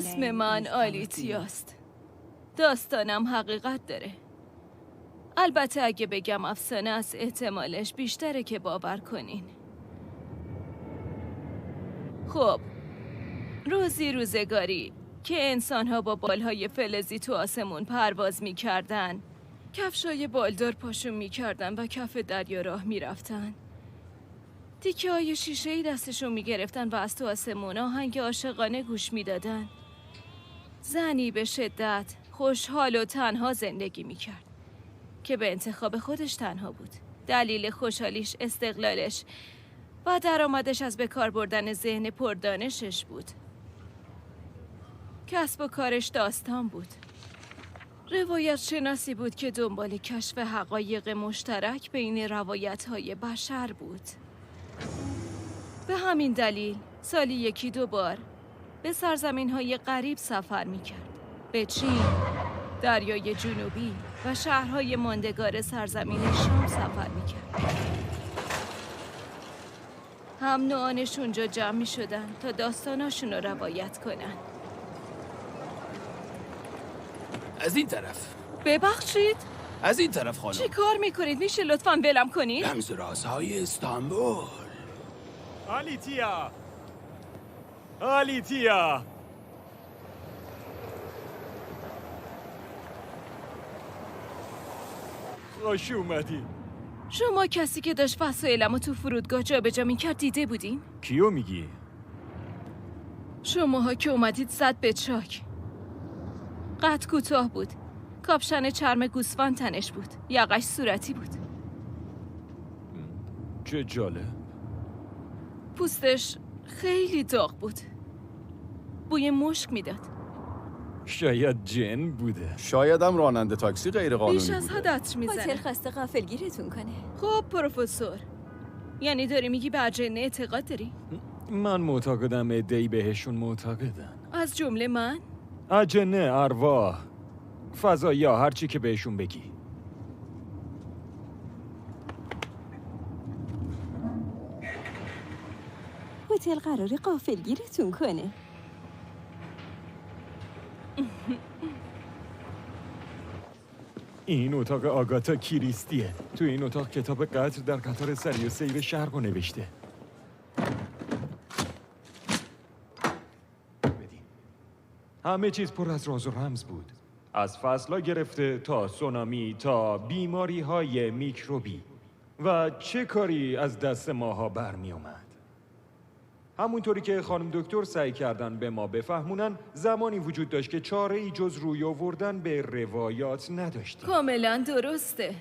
اسم من آلیتیاست. داستانم حقیقت داره. البته اگه بگم افسانه است احتمالش بیشتره که باور کنین. خب، روزگاری که انسان‌ها با بالهای فلزی تو آسمون پرواز می‌کردن، کفشای بالدار پاشون می‌کردن و کف دریا راه می‌رفتن. تیکه‌های شیشه‌ای دستشون می‌گرفتن و از تو آسمون آهنگ عاشقانه گوش می‌دادن. زنی به شدت خوشحال و تنها زندگی می‌کرد که به انتخاب خودش تنها بود. دلیل خوشحالیش استقلالش و درآمدش از به کار بردن ذهن پردانشش بود. کسب و کارش داستان بود. روایت شناسی بود که دنبال کشف حقایق مشترک بین روایت‌های بشر بود. به همین دلیل سالی یکی دو بار به سرزمین‌های غریب سفر می‌کرد. به چین، دریای جنوبی و شهرهای ماندگار سرزمین شام سفر می‌کرد. هم نوعانش اونجا جمع می‌شدن تا داستاناشون رو روایت کنن. از این طرف. ببخشید؟ از این طرف خانم. چی کار میکنید؟ میشه لطفاً ولم کنید؟ رمز و رازهای استانبول. آلیتیا خوش اومدی. شما کسی که داشت وسایلمو تو فرودگاه جابجا میکرد دیده بودین؟ کیو میگی؟ شماها که اومدید زد به چاک. قد کوتاه بود. کاپشن چرم گوسفند تنش بود. یقش صورتی بود. چه جالب. پوستش خیلی داغ بود. بوی مشک میداد. شاید جن بوده. شاید هم راننده تاکسی غیر قانونی بیش از بوده. حد عطر میزنه. هتل خسته غافلگیرتون کنه. خب پروفسور، یعنی داری میگی به اجنه اعتقاد داری؟ من معتقدم عده‌ای بهشون معتقدن. از جمله من؟ اجنه، ارواح، فضایا، هرچی که بهشون بگی. هتل قراره غافلگیرتون کنه. این اتاق آگاتا کریستیه. تو این اتاق کتاب قدر در قطار سری و سیر شرق رو نوشته. بدین. همه چیز پر از راز و رمز بود. از فصل‌ها گرفته تا سونامی تا بیماری‌های میکروبی و چه کاری از دست ماها برمی اومد. همونطوری که خانم دکتر سعی کردن به ما بفهمونن، زمانی وجود داشت که چاره‌ای جز روی آوردن به روایات نداشتیم. کاملا درسته.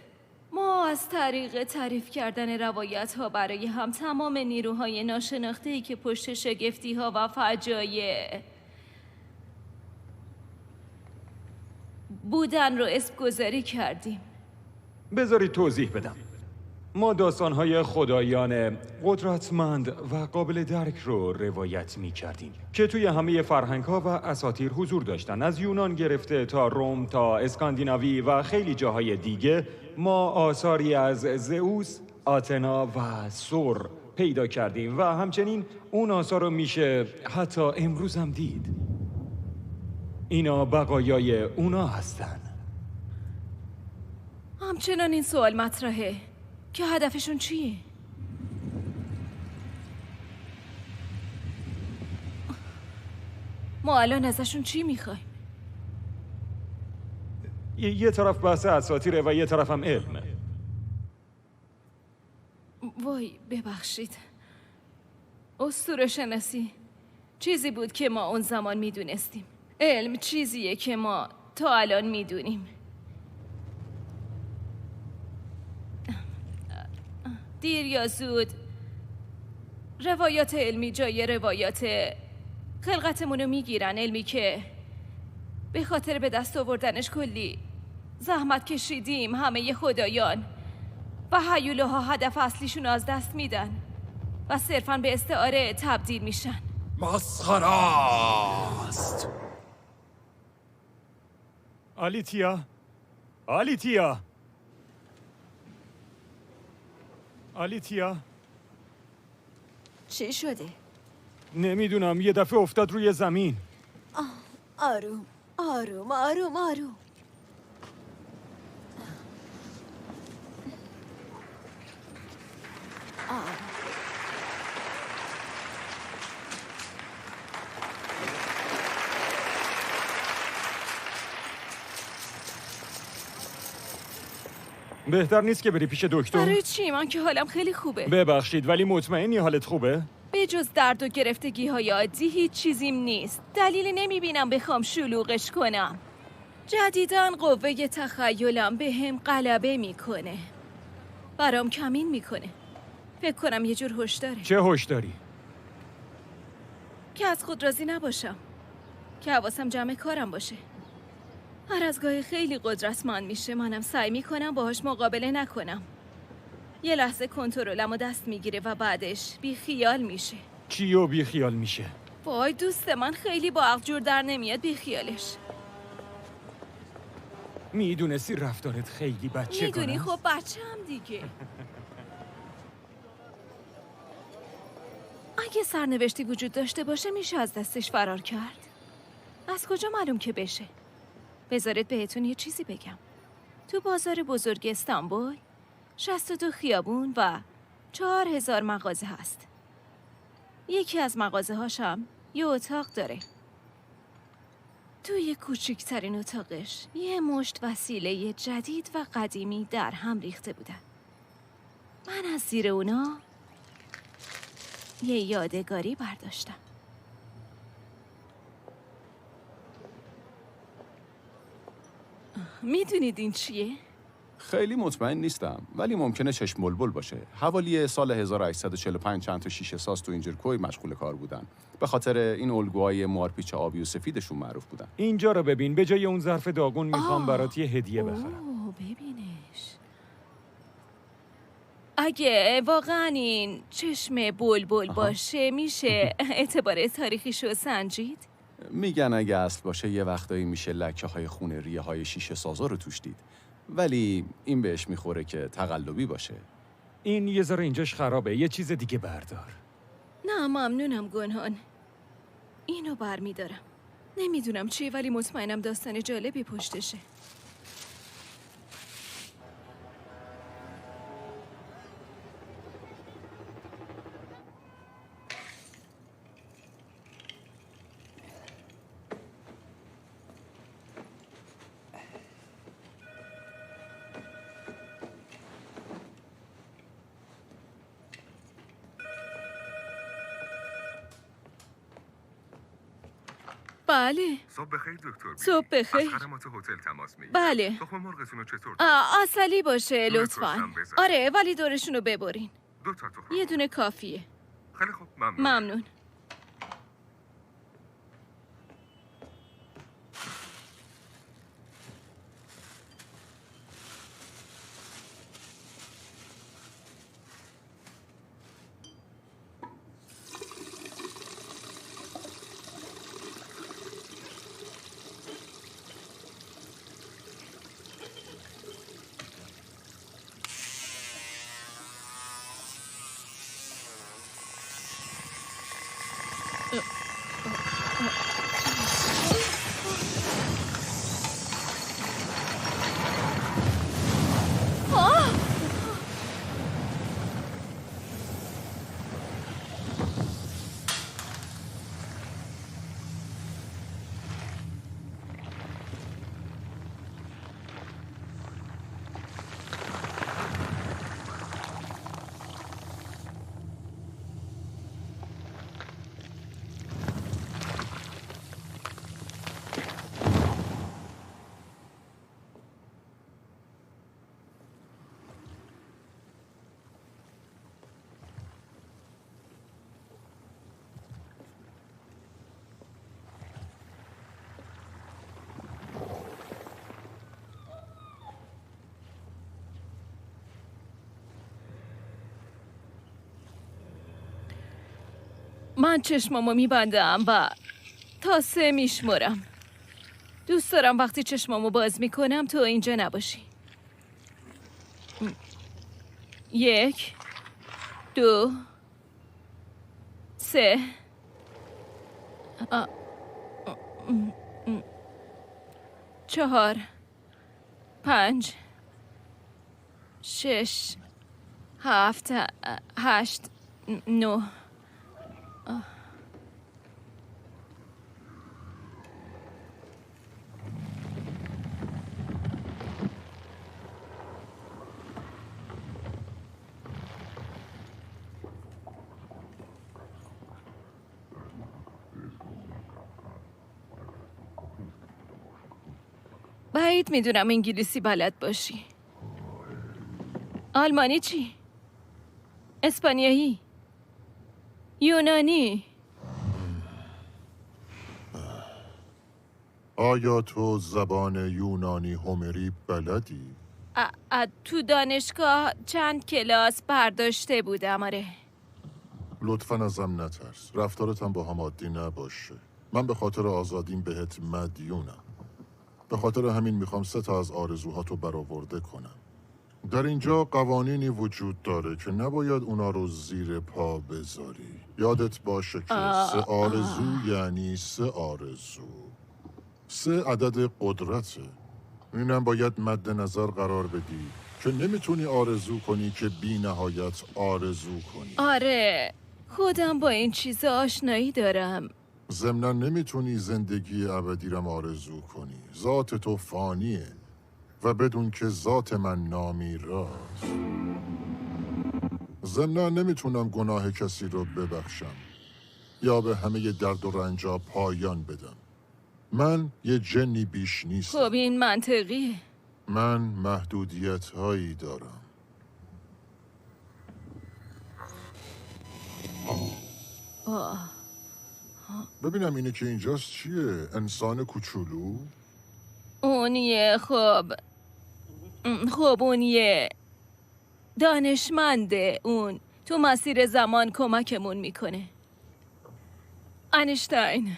ما از طریق تعریف کردن روایت ها برای هم تمام نیروهای ناشناخته‌ای که پشت شگفتی ها و فجایع بودن رو اسم گذاری کردیم. بذارید توضیح بدم. ما داستان‌های خدایان قدرتمند و قابل درک رو روایت می‌کردیم که توی همه فرهنگ‌ها و اساطیر حضور داشتن. از یونان گرفته تا روم تا اسکاندیناوی و خیلی جاهای دیگه ما آثاری از زئوس، آتنا و سور پیدا کردیم و همچنین اون آثار رو میشه حتی امروز هم دید. اینا بقایای اونا هستن. همچنان این سوال مطرحه که هدفشون چیه؟ ما الان ازشون چی میخوایم؟ یه طرف بحث اساطیره و یه طرف هم علمه. وای ببخشید. اسطوره شناسی چیزی بود که ما اون زمان میدونستیم. علم چیزیه که ما تا الان میدونیم. دیر یا زود روایات علمی جای روایات خلقتمونو میگیرن. علمی که به خاطر به دست آوردنش کلی زحمت کشیدیم. همه خدایان و هیولاها هدف اصلیشون از دست میدن و صرفاً به استعاره تبدیل میشن. مسخراست. آلیتیا، آلیتیا، آلیتیا. چی شده؟ نمیدونم، یه دفعه افتاد روی زمین. آروم آروم آروم آروم. بهتر نیست که بری پیش دکتر؟ برای چی؟ من که حالم خیلی خوبه. ببخشید ولی مطمئنی حالت خوبه؟ به جز درد و گرفتگی های عادی هیچ چیزیم نیست. دلیلی نمیبینم بخوام شلوغش کنم. جدیداً قوه تخیلم به هم غلبه میکنه. برام کمین میکنه. فکر کنم یه جور هوش داره. چه هوشداری؟ که از خود راضی نباشم. که حواسم جمع کارم باشه. هر از گاهی خیلی قدرتمند میشه. منم سعی میکنم باهاش مقابله نکنم. یه لحظه کنترلمو دست میگیره و بعدش بی خیال میشه. چیو بی خیال میشه؟ وای دوست من خیلی با عقل جور در نمیاد بی خیالش. میدونستی رفتارت خیلی بچه میدونی خب بچه‌م دیگه. اگه سرنوشتی وجود داشته باشه میشه از دستش فرار کرد. از کجا معلوم که بشه؟ بذارید بهتون یه چیزی بگم. تو بازار بزرگ استانبول 62 خیابون و 4000 مغازه هست. یکی از مغازه هاشم یه اتاق داره. توی کوچکترین اتاقش یه مشت وسیله جدید و قدیمی در هم ریخته بودن. من از زیر اونا یه یادگاری برداشتم. میدونید این چیه؟ خیلی مطمئن نیستم ولی ممکنه چشم بلبل باشه. حوالی سال 1845 چند تا شیشه ساز تو اینجرکوی مشغول کار بودن. به خاطر این الگوهای مارپیچ آبی و سفیدشون معروف بودن. اینجا رو ببین. به جای اون ظرف داغون میخوام برات یه هدیه بخرم. اوه ببینش. اگه واقعا این چشم بلبل باشه میشه اعتبار تاریخیشو سنجید؟ میگن اگه اصل باشه یه وقتایی میشه لکه های خون ریه های شیشه سازا رو توش دید. ولی این بهش میخوره که تقلبی باشه. این یه ذره اینجاش خرابه. یه چیز دیگه بردار. نه ممنونم گنهان. اینو برمیدارم. نمیدونم چیه ولی مطمئنم داستان جالبی پشتشه. بله. صبح بخیر دکتر. صبح بخیر. از خدمات هتل تماس میگیرم. بله. تخم مرغتون رو چطور؟ عسلی باشه دونه لطفاً. ترشم بذارید. آره ولی دورشونو ببرین. 2 تا تخم. یه دونه کافیه. خیلی خوب ممنون. ممنون. من چشمامو میبندم و تا 3 میشمرم. دوست دارم وقتی چشمامو باز میکنم تو اینجا نباشی. 1 2 3 4 5 6 7 8 9 بعید میدونم انگلیسی بلد باشی. آلمانی چی؟ اسپانیایی؟ یونانی؟ آیا تو زبان یونانی هومری بلدی؟ تو دانشگاه چند کلاس برداشته بودم. آره. لطفاً ازم نترس. رفتارت هم با هم عادی نباشه. من به خاطر آزادیم بهت مدیونم. به خاطر همین میخوام 3 تا از آرزوهاتو برآورده کنم. در اینجا قوانینی وجود داره که نباید اونا رو زیر پا بذاری. یادت باشه که 3 آرزو یعنی 3 آرزو. 3 عدد قدرته. اینم باید مد نظر قرار بدی که نمیتونی آرزو کنی که بی نهایت آرزو کنی. آره، خودم با این چیز آشنایی دارم. ضمناً نمیتونی زندگی ابدی رم آرزو کنی. ذات تو فانیه و بدون که ذات من نامیراست. ضمناً نمیتونم گناه کسی رو ببخشم یا به همه درد و رنجا پایان بدم. من یه جنی بیش نیستم. خب این منطقیه. من محدودیت هایی دارم. ببینم اینه که اینجاست چیه؟ انسان کوچولو؟ اونیه. خب اونیه دانشمنده. اون تو مسیر زمان کمکمون میکنه. اینشتین.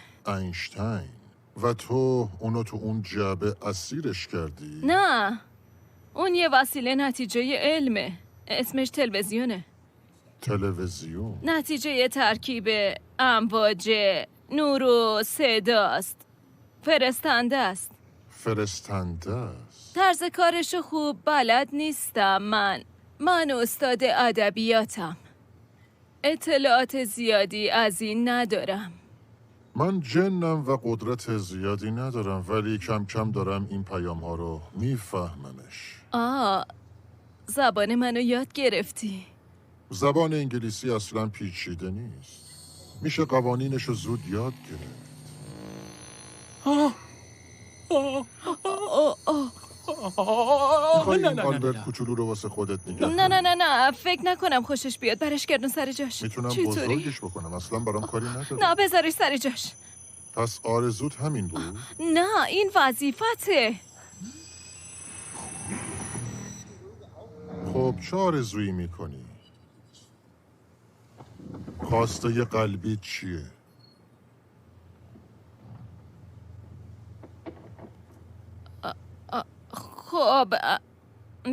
و تو اونو تو اون جعبه اسیرش کردی؟ نه، اون یه وسیله نتیجه علمه. اسمش تلویزیونه. تلویزیون؟ نتیجه ترکیب امواج نور و صداست. فرستنده است. طرز کارشو خوب بلد نیستم. من استاد ادبیاتم. اطلاعات زیادی از این ندارم. من جنم و قدرت زیادی ندارم، ولی کم کم دارم این پیام ها رو میفهممش. زبان منو یاد گرفتی. زبان انگلیسی اصلا پیچیده نیست. میشه قوانینش رو زود یاد گرفت. میخوای این آلبرت کوچولو رو واسه خودت نگه کنی؟ نه فکر نکنم خوشش بیاد. برش گردون سر جاش. میتونم چطوری؟ بزرگش بکنم، اصلا برام کاری نداره. نه بذارش سر جاش. پس آرزوت همین بود؟ نه، این وظیفته. خب چه آرزویی میکنی؟ خواسته قلبی چیه؟ خب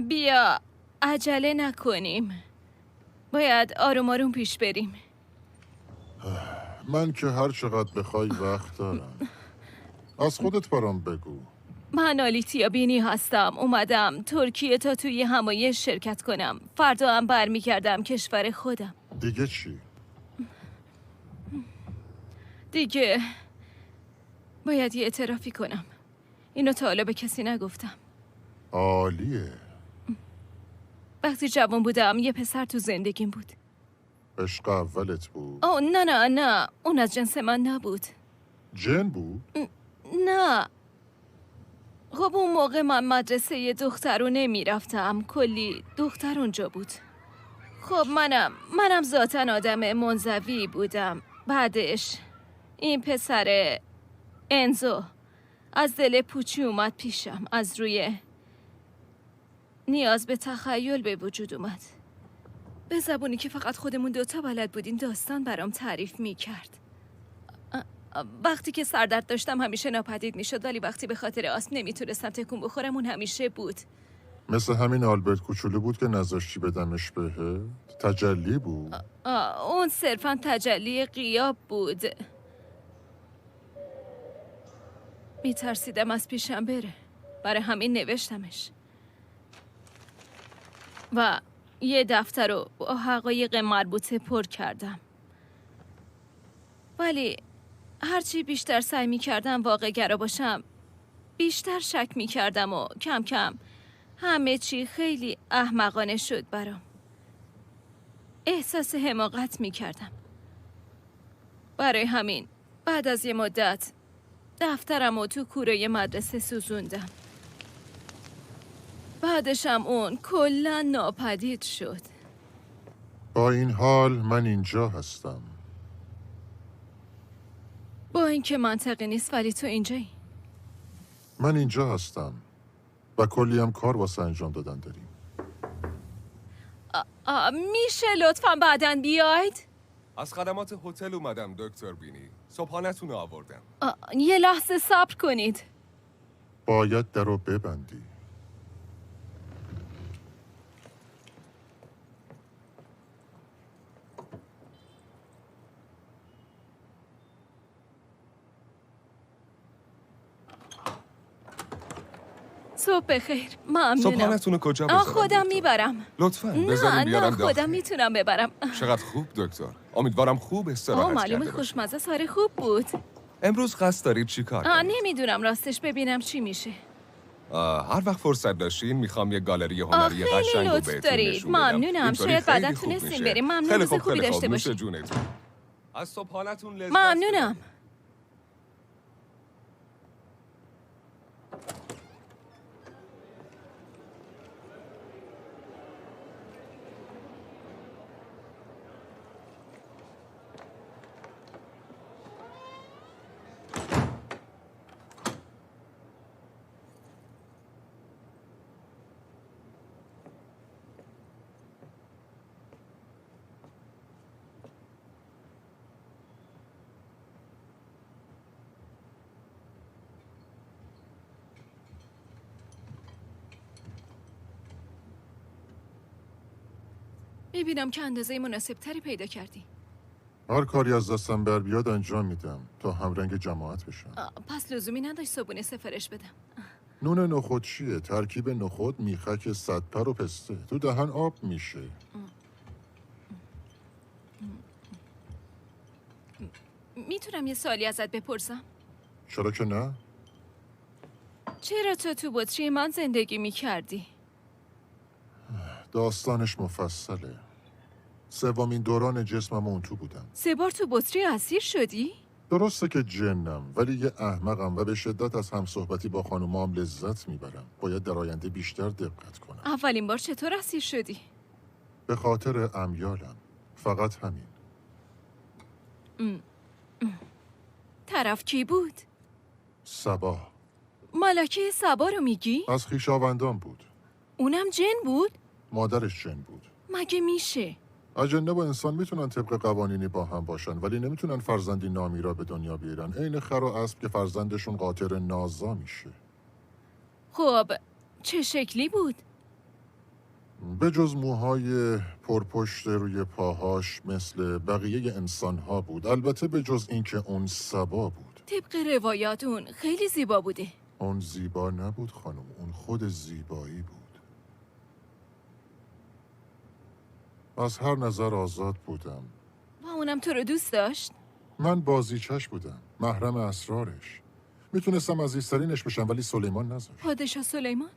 بیا عجله نکنیم. باید آروم آروم پیش بریم. من که هر چقدر بخوای وقت دارم. از خودت برام بگو. من آلیتیا بینی هستم. اومدم ترکیه تا توی همایش شرکت کنم. فردا هم برمیگردم کشور خودم. دیگه چی؟ دیگه باید یه اعترافی کنم. اینو تا حالا به کسی نگفتم. عالیه. وقتی جوان بودم یه پسر تو زندگیم بود. عشق اولت بود؟ نه اون از جنس من نبود. جن بود؟ نه. خب اون موقع من مدرسه دخترو نمیرفتم. کلی دختر اونجا بود. خب منم ذاتن آدم منزوی بودم. بعدش این پسر انزو از دل پوچی اومد پیشم. از روی نیاز به تخیل به وجود اومد. به زبونی که فقط خودمون دوتا بلد بودیم داستان برام تعریف میکرد. وقتی که سردرد داشتم همیشه ناپدید میشد، ولی وقتی به خاطر آسم نمیتونستم تکون بخورم اون همیشه بود. مثل همین آلبرت کوچولو بود که نذاشتی بدمش بهت؟ تجلی بود؟ اون صرفا تجلی غیاب بود. میترسیدم از پیشم بره. برای همین نوشتمش. و یه دفتر رو با حقایق مربوطه پر کردم. ولی هرچی بیشتر سعی می کردم واقع گرا باشم، بیشتر شک می کردم و کم کم همه چی خیلی احمقانه شد برام. احساس حماقت می کردم. برای همین بعد از یه مدت دفترم رو تو کوره مدرسه سوزوندم. بعدشم اون کلا ناپدید شد. با این حال من اینجا هستم. با اینکه منطقی نیست ولی تو اینجایی. من اینجا هستم و کلی هم کار واسه انجام دادن داریم. میشه لطفاً بعداً بیاید؟ از خدمات هتل اومدم دکتر بینی. صبحانه‌تون رو آوردم. یه لحظه صبر کنید. باید در رو ببندی. صبح بخیر. ممنونم. صبحانه‌تون رو کجا بذارم خودم دکتر؟ میبرم. لطفاً بذارین بیارم نه داخل. خودم میتونم ببرم. چقدر خوب دکتر. امیدوارم خوب استراحت معلومه کرده باشید. خوشمزه ساره خوب بود. امروز قصد دارید چی کار کنید؟ نمیدونم راستش، ببینم چی میشه. هر وقت فرصت داشتین میخوام یه گالری هنری خیلی قشنگ رو لطف بهتون دارید. نشون بدم. ممنونم. اینطوری شاید خیلی بعدا خوب تونستیم میشه. بریم. ممنون. خیلی روز خوب، خوبی خیلی داشته خوب. نوش باشید. جونتون. از صبحانه‌تون لذت ممنونم. ببرید. میبینم که اندازه مناسب تری پیدا کردی. هر کاری از دستم بر بیاد انجام میدم تا همرنگ جماعت بشم. پس لزومی نداشت صبونه سفارش بدم. نون نخود چیه؟ ترکیب نخود، میخک، صدپر و پسته. تو دهن آب میشه. میتونم یه سوالی ازت بپرسم؟ چرا که نه؟ چرا تو بطری من زندگی میکردی؟ داستانش مفصله. سومین دوران جسمم اون تو بودم. 3 بار تو بطری اسیر شدی؟ درسته که جنم، ولی یه احمقم و به شدت از همصحبتی با خانومام لذت میبرم. باید در آینده بیشتر دقت کنم. اولین بار چطور اسیر شدی؟ به خاطر امیالم. فقط همین. طرف کی بود؟ صبا. ملکه سبا رو میگی؟ از خویشاوندان بود. اونم جن بود؟ مادرش جن بود. مگه میشه؟ اجنه با انسان میتونن طبق قوانینی با هم باشن، ولی نمیتونن فرزندی نامی را به دنیا بیارن. عین خر و اسب که فرزندشون قاطر نازا میشه. خب چه شکلی بود؟ به جز موهای پرپشت روی پاهاش مثل بقیه انسانها بود. البته به جز اینکه اون صبا بود. طبق روایات اون خیلی زیبا بوده. اون زیبا نبود خانم، اون خود زیبایی بود. از هر نظر آزاد بودم. و اونم تو رو دوست داشت؟ من بازیچش بودم، محرم اسرارش. میتونستم عزیزترینش بشم ولی سلیمان نذاشت. پادشاه سلیمان؟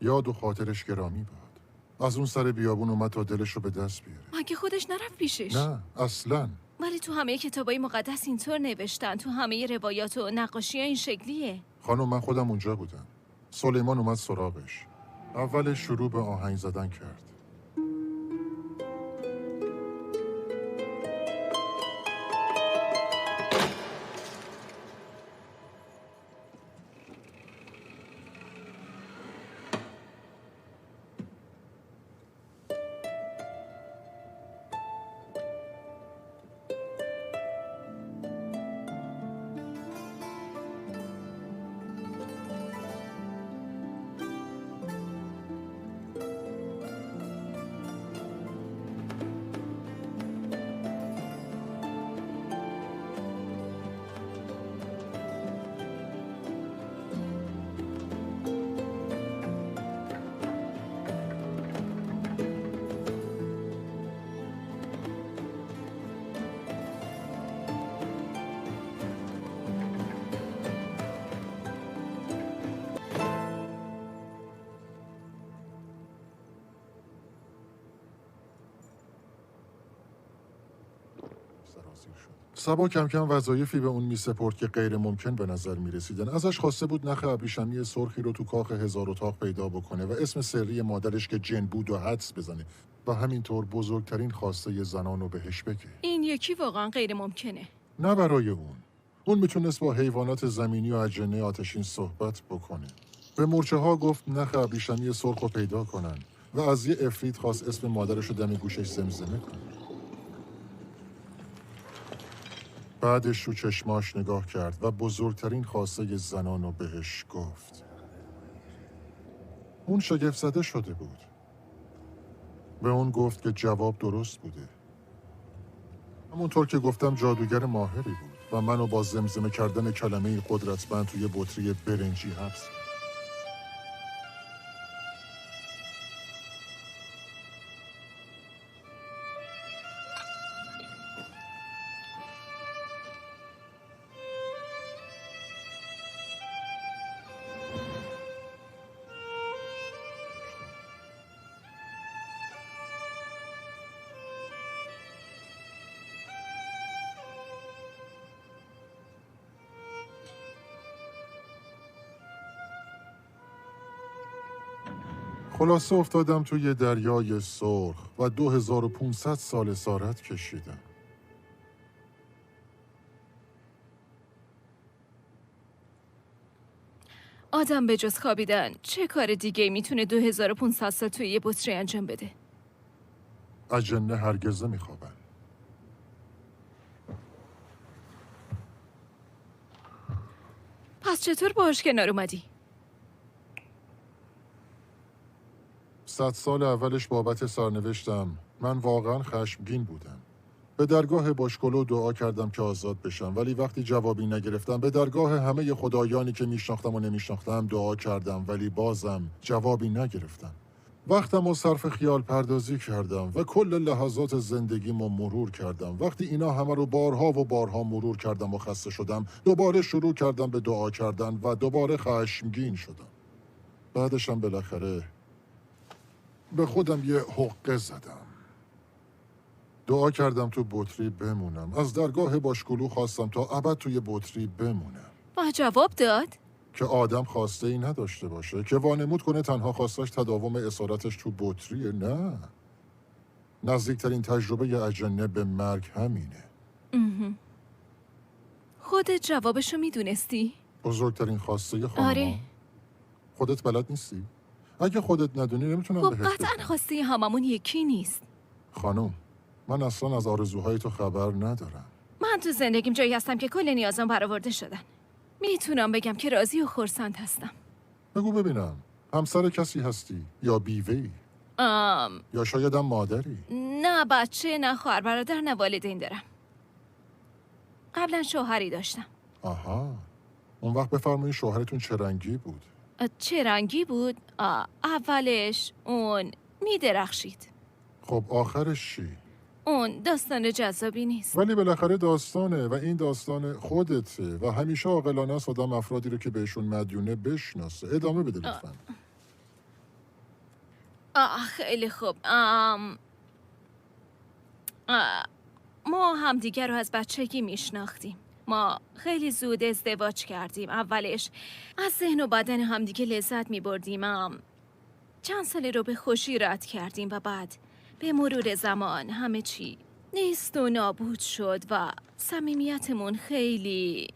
یاد و خاطرش گرامی باد. از اون سر بیابون اومد تا دلش رو به دست بیاره. مگه خودش نرفت پیشش؟ نه اصلاً. ولی تو همه کتابای مقدس اینطور نوشتن، تو همه روایات و نقاشی ها این شکلیه. خانم من خودم اونجا بودم. سلیمان اومد سراغش. اولش شروع به آهنگ زدن کرد. صبا کم کم وظایفی به اون میسپرد که غیر ممکن به نظر میرسیدن. ازش خواسته بود نخ ابریشمی سرخی رو تو کاخ هزار اتاق پیدا بکنه و اسم سری مادرش که جن بود و حدس بزنه و همینطور بزرگترین خواسته زنان رو بهش بگه. این یکی واقعا غیر ممکنه. نه برای اون میتونست با حیوانات زمینی و اجنه آتشین صحبت بکنه. به مورچه ها گفت نخ ابریشمی سرخ رو پیدا کنن و از یه عفریت خواست اسم مادرش رو دم گوشش زمزمه کنه. بعدش رو چشماش نگاه کرد و بزرگترین خواسته زنان رو بهش گفت. اون شگفت زده شده بود. به اون گفت که جواب درست بوده. همونطور که گفتم جادوگر ماهری بود و منو با زمزمه کردن کلمه قدرتمند توی بطری برنجی حبس کرد. خلاصه افتادم توی دریای سرخ و 2500 سال اسارت کشیدم. آدم به جز خوابیدن چه کار دیگه میتونه 2500 سال توی یه بطری انجام بده؟ اجنه هرگز نمیخوابن. پس چطور باهاش کنار اومدی؟ 100 سال اولش بابت سرنوشتم من واقعا خشمگین بودم. به درگاه باشکلو دعا کردم که آزاد بشم، ولی وقتی جوابی نگرفتم به درگاه همه خدایانی که میشناختم و نمیشناختم دعا کردم، ولی بازم جوابی نگرفتم. وقتم و صرف خیال پردازی کردم و کل لحظات زندگیمو مرور کردم. وقتی اینا همه رو بارها و بارها مرور کردم و خسته شدم، دوباره شروع کردم به دعا کردن و دوباره خشمگین شدم. بعدشم بالاخره به خودم یه حقه زدم. دعا کردم تو بطری بمونم. از درگاه باشکلو خواستم تا ابد توی بطری بمونم. و جواب داد؟ که آدم خواسته ای نداشته باشه، که وانمود کنه تنها خواستش تداوم اسارتش تو بطریه. نه، نزدیکترین تجربه اجنه به مرگ همینه. خودت جوابشو میدونستی؟ بزرگترین خواسته خانم. آره. خودت بلد نیستی؟ اگه خودت ندونی نمیتونم خب بهت قطعا بگم. خواسته هممون یکی نیست. خانم، من اصلا از آرزوهای تو خبر ندارم. من تو زندگیم جایی هستم که کل نیازم برآورده شدن. میتونم بگم که راضی و خرسند هستم. بگو ببینم، همسر کسی هستی یا بیوه‌ای یا شاید هم مادری؟ نه بچه، نه خواهر برادر، نه والدین دارم. قبلا شوهری داشتم. آها، اون وقت بفرمایید شوهرتون چه رنگی بود؟ چه رنگی بود؟ اولش اون میدرخشید. خب آخرش چی؟ اون داستان جذابی نیست. ولی بالاخره داستانه و این داستان خودته و همیشه عاقلانه است آدم افرادی رو که بهشون مدیونه بشناسه. ادامه بده لطفاً. خیلی خوب. ما همدیگر رو از بچگی میشناختیم. ما خیلی زود ازدواج کردیم. اولش از ذهن و بدن همدیگه لذت میبردیم. چند ساله رو به خوشی رد کردیم و بعد به مرور زمان همه چی نیست و نابود شد و صمیمیتمون خیلی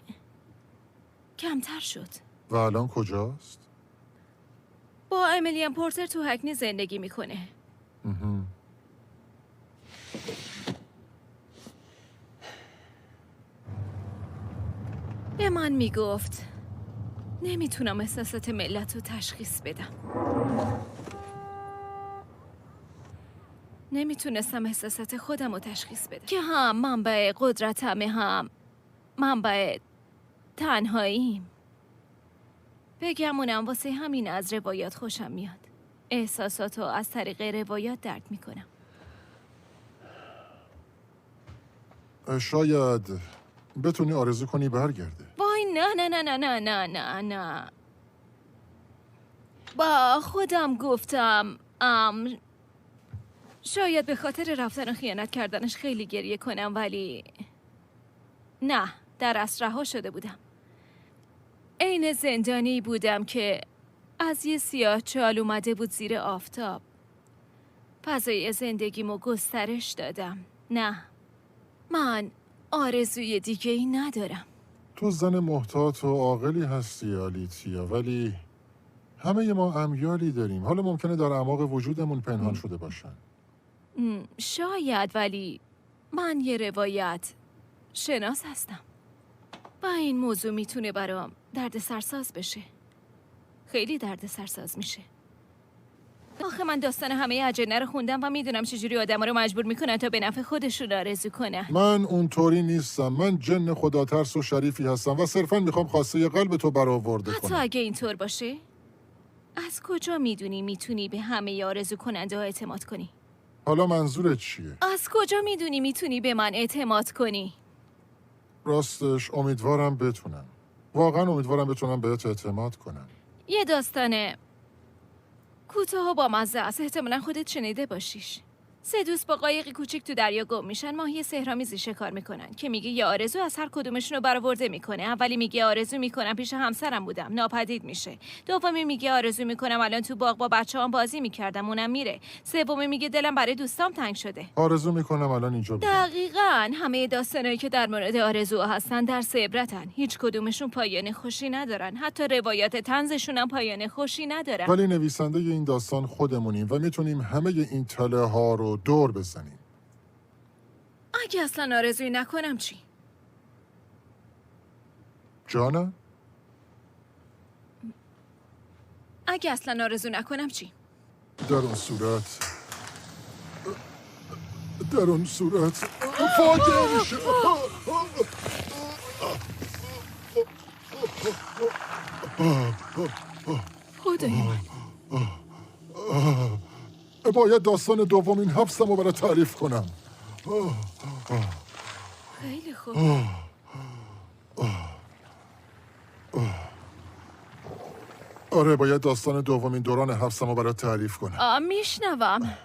کمتر شد. و الان کجاست؟ با امیلیان پورتر تو هکنی زندگی میکنه. به من میگفت نمیتونم احساسات ملت رو تشخیص بدم. نمیتونستم احساسات خودم رو تشخیص بدم که هم منبع قدرتمه، هم منبع تنهاییم. بگمونم واسه همین از روایات خوشم میاد. احساسات رو از طریق روایات درک میکنم. شاید بتونی آرزو کنی برگرده. وای نه نه نه نه نه نه نه نه. با خودم گفتم شاید به خاطر رفتن و خیانت کردنش خیلی گریه کنم، ولی نه، در اصل رها شده بودم. عین زندانی بودم که از یه سیاهچال اومده بود زیر آفتاب. فضای زندگیمو گسترش دادم. نه، من آرزوی دیگه ای ندارم. تو زن محتاط و عاقلی هستی آلیتیا، ولی همه ما امیالی داریم. حالا ممکنه در اعماق وجودمون پنهان شده باشن. شاید، ولی من یه روایت شناس هستم و این موضوع میتونه برام درد سرساز بشه. خیلی درد سرساز میشه. آخه من داستان همه اجنه رو خوندم و میدونم چجوری آدم رو مجبور میکنن تا به نفع خودشون آرزو کنن. من اونطوری نیستم. من جن خداترس و شریفی هستم و صرفا میخوام خواسته قلب تو برآورده حتی کنم. اگه اینطور باشه، از کجا میدونی میتونی به همه آرزو کننده ها اعتماد کنی؟ حالا منظورت چیه؟ از کجا میدونی میتونی به من اعتماد کنی؟ راستش امیدوارم بتونم. واقعا امیدوارم بتونم بهت اعتماد کنم. یه داستان کوتاه و بامزه است. احتمالا خودت شنیده باشیش. 3 دوست با قایقی کوچیک تو دریا گم میشن. ماهی سحرآمیزی شکار میکنن که میگه یه آرزو از هر کدومشون رو برآورده میکنه. اولی میگه آرزو میکنم پیش همسرم بودم، ناپدید میشه. دومی میگه آرزو میکنم الان تو باغ با بچه‌هام بازی میکردم، اونم میره. سومی میگه دلم برای دوستام تنگ شده. آرزو میکنم الان اینجا بودم. دقیقاً همه داستانایی که در مورد آرزوها هستن درس عبرتن. هیچ کدومشون پایان خوشی ندارن. حتی روایات طنزشون هم پایان خوشی ندارن. ولی نویسنده این داستان خودمونیم و میتونیم همه این تله ها رو دور بزنیم. اگه اصلا آرزویی نکنم چی؟ جانم؟ اگه اصلا آرزو نکنم چی؟ در اون صورت فاجعه میشه. خدای من. باید داستان دومین حبسم رو برای تعریف کنم. خیلی خوب. آره باید داستان دومین دوران حبسم رو برای تعریف کنم. میشنوم.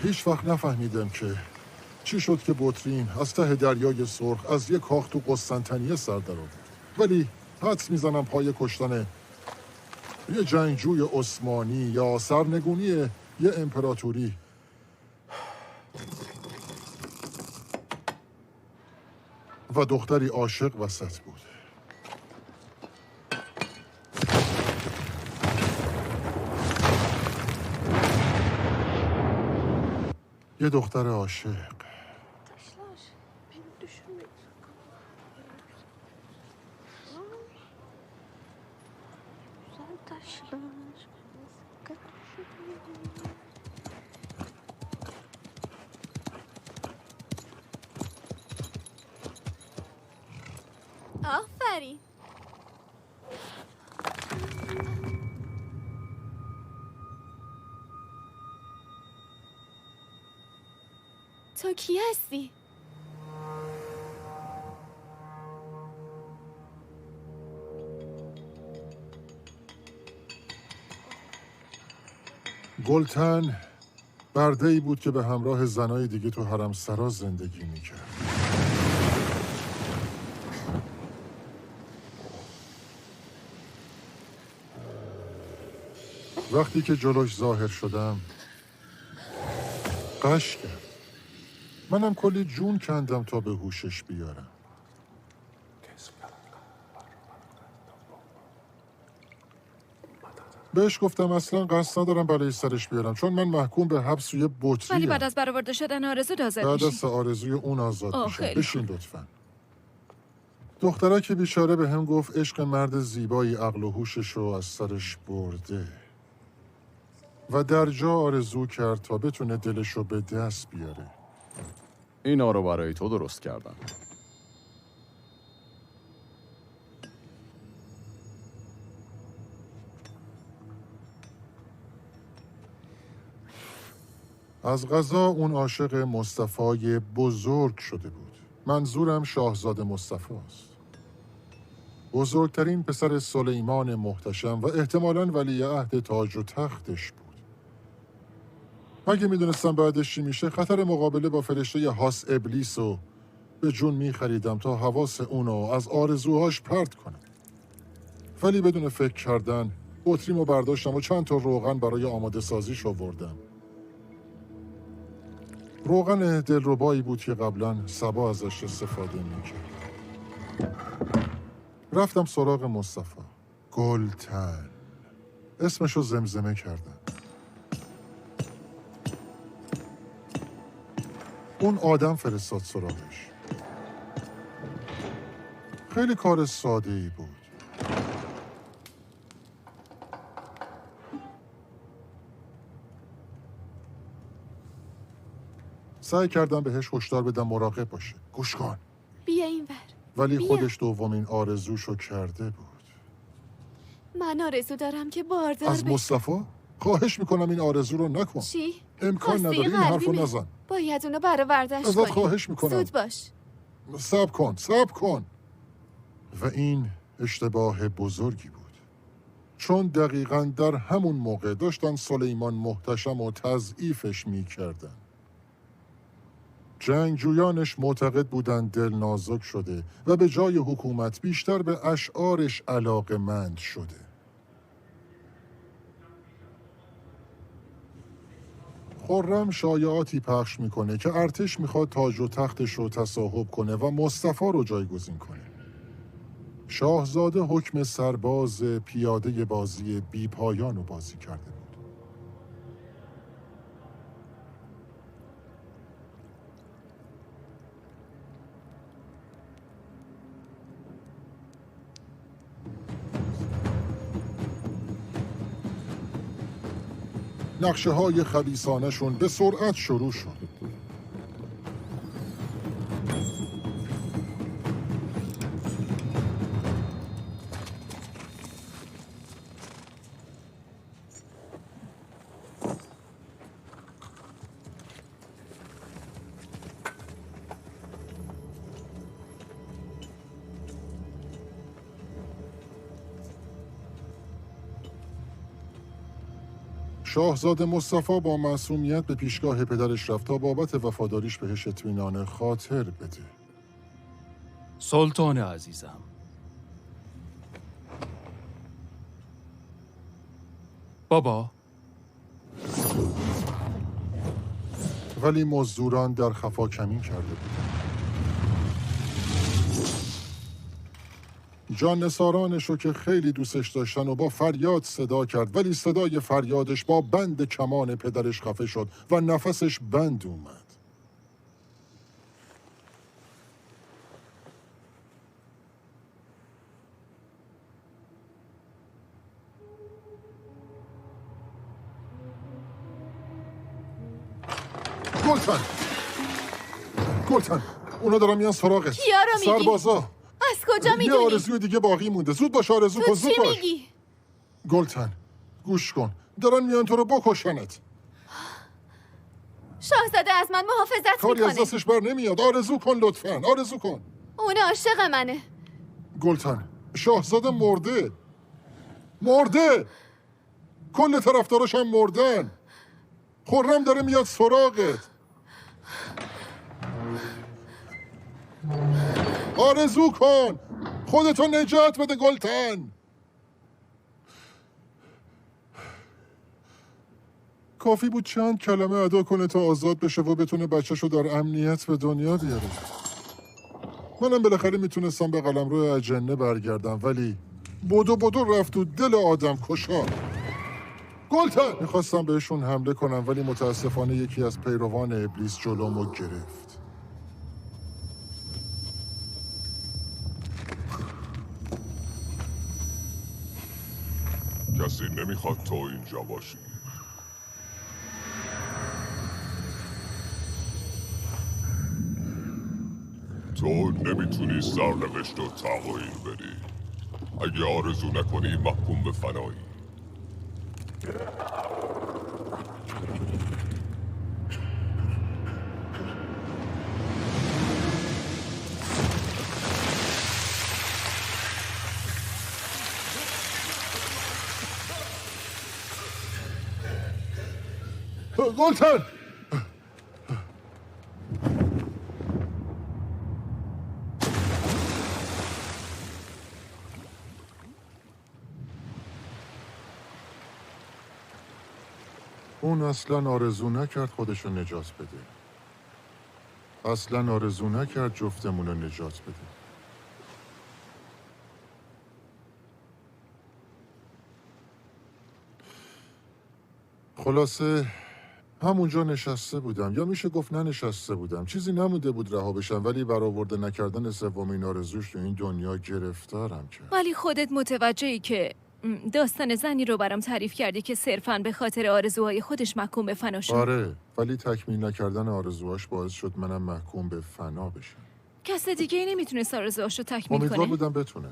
هیچ وقت نفهمیدم که چی شد که بطرین از ته دریای سرخ از یک کاخ تو قسطنطنیه سر در آورد. ولی حدس میزنم پای کشتن یه جنگجوی عثمانی یا سرنگونی یه امپراتوری و دختری عاشق وسط بود. یه دختر عاشق. آفرین. تو کی هستی؟ گلتن برده‌ای بود که به همراه زنای دیگه تو حرمسرا زندگی میکرد. وقتی که جلوش ظاهر شدم قش کرد. منم کلی جون کندم تا به هوشش بیارم. بهش گفتم اصلا قصد ندارم برای سرش بیارم چون من محکوم به حبس و یه بطری. ولی بعد از برآورده شدن آرزو آزاد بعد میشی. از آرزوی اون آزاد میشه. خیلی بشین لطفا. دخترک بیچاره به هم گفت عشق مرد زیبایی عقل و هوشش رو از سرش برده و در جا آرزو کرد تا بتونه دلش رو به دست بیاره. اینا رو برای تو درست کردم. از قضا اون عاشق مصطفی بزرگ شده بود. منظورم شاهزاده مصطفی است. بزرگترین پسر سلیمان محتشم و احتمالاً ولیعهد تاج و تختش بود. اگه میدونستم بعدش چی میشه، خطر مقابله با فرشته هاس ابلیس رو به جون میخریدم تا حواس اونو از آرزوهاش پرت کنم. ولی بدون فکر کردن بطریمو برداشتم و چند تا روغن برای آماده سازیش آوردم. روغن دلربایی بود که قبلا سبا ازش استفاده میکرد. رفتم سراغ مصطفی. گلتن اسمشو زمزمه کردم. اون آدم فرستاد سراغش. خیلی کار ساده ای بود. سعی کردم بهش هشدار بدم مراقب باشه. گوش کن. بیا این ور. ولی بیا. خودش دومین آرزوشو کرده بود. من آرزو دارم که باردار از مصطفی؟ خواهش میکنم این آرزو رو نکن. چی؟ امکان خواستی نداره، این حرفو قلبیمه. نزن. باید اونو برآوردش ازت کنی. خواهش میکنم. زود باش. صبر کن. و این اشتباه بزرگی بود. چون دقیقاً در همون موقع داشتن سلیمان محتشم و تضعیفش میکردن. جنگجویانش معتقد بودن دل نازک شده و به جای حکومت بیشتر به اشعارش علاقه‌مند شده. خرم شایعاتی پخش میکنه که ارتش میخواد تاج و تختش رو تصاحب کنه و مصطفی رو جایگزین کنه. شاهزاده حکم سرباز پیاده بازی بی پایان رو بازی کرده بود. نقشه های خبیثانه‌شون به سرعت شروع شد. شاهزاده مصطفی با معصومیت به پیشگاه پدرش رفت تا بابت وفاداریش بهش اطمینان خاطر بده. سلطان عزیزم، بابا. ولی مزدوران در خفا کمین کرده بودند. جانثارانش رو که خیلی دوستش داشتن و با فریاد صدا کرد، ولی صدای فریادش با بند کمان پدرش خفه شد و نفسش بند اومد. گلتن اونا دارن میان سراغت. کیا رو میگی؟ سربازا. از کجا میدونی؟ یه آرزوی دیگه باقی مونده. زود باش آرزو کن. تو زود چی باش. میگی؟ گلتن گوش کن، دارن میان تو رو بکشنت. شاهزاده از من محافظت کاری از میکنه. دستش بر نمیاد. آرزو کن لطفاً. آرزو کن. اون عاشق منه. گلتن شاهزاده مرده. کل طرفداراش هم مردن. خرم داره میاد سراغت. آرزو کن، خودتو نجات بده گلتن. کافی بود چند کلمه ادا کنه تا آزاد بشه و بتونه بچه‌شو در امنیت به دنیا بیاره. منم بالاخره میتونستم به قلمرو اجنه برگردم، ولی بدو رفت و دل آدم کشا. گلتن میخواستم بهشون حمله کنم، ولی متاسفانه یکی از پیروان ابلیس جلومو گرفت. کسی نمیخواد تو اینجا باشی. تو نمیتونی سرنوشت رو تغییر بدی. اگه آرزو نکنی محکوم به فنایی. گلتن! اون اصلا آرزو نکرد خودشو نجات بده. اصلا آرزو نکرد جفتمون رو نجات بده. خلاصه همونجا نشسته بودم، یا میشه گفت ننشسته بودم. چیزی نمونده بود رها بشم، ولی برآورده نکردن سومین آرزوش تو این دنیا گرفتارم کرد. ولی خودت متوجهی که داستان زنی رو برام تعریف کردی که صرفاً به خاطر آرزوهای خودش محکوم به فنا شد. آره، ولی تکمیل نکردن آرزوهاش باعث شد منم محکوم به فنا بشم. کس دیگه ای نمیتونست آرزوهاشو تکمیل امیدوار کنه؟ بودم بتونه.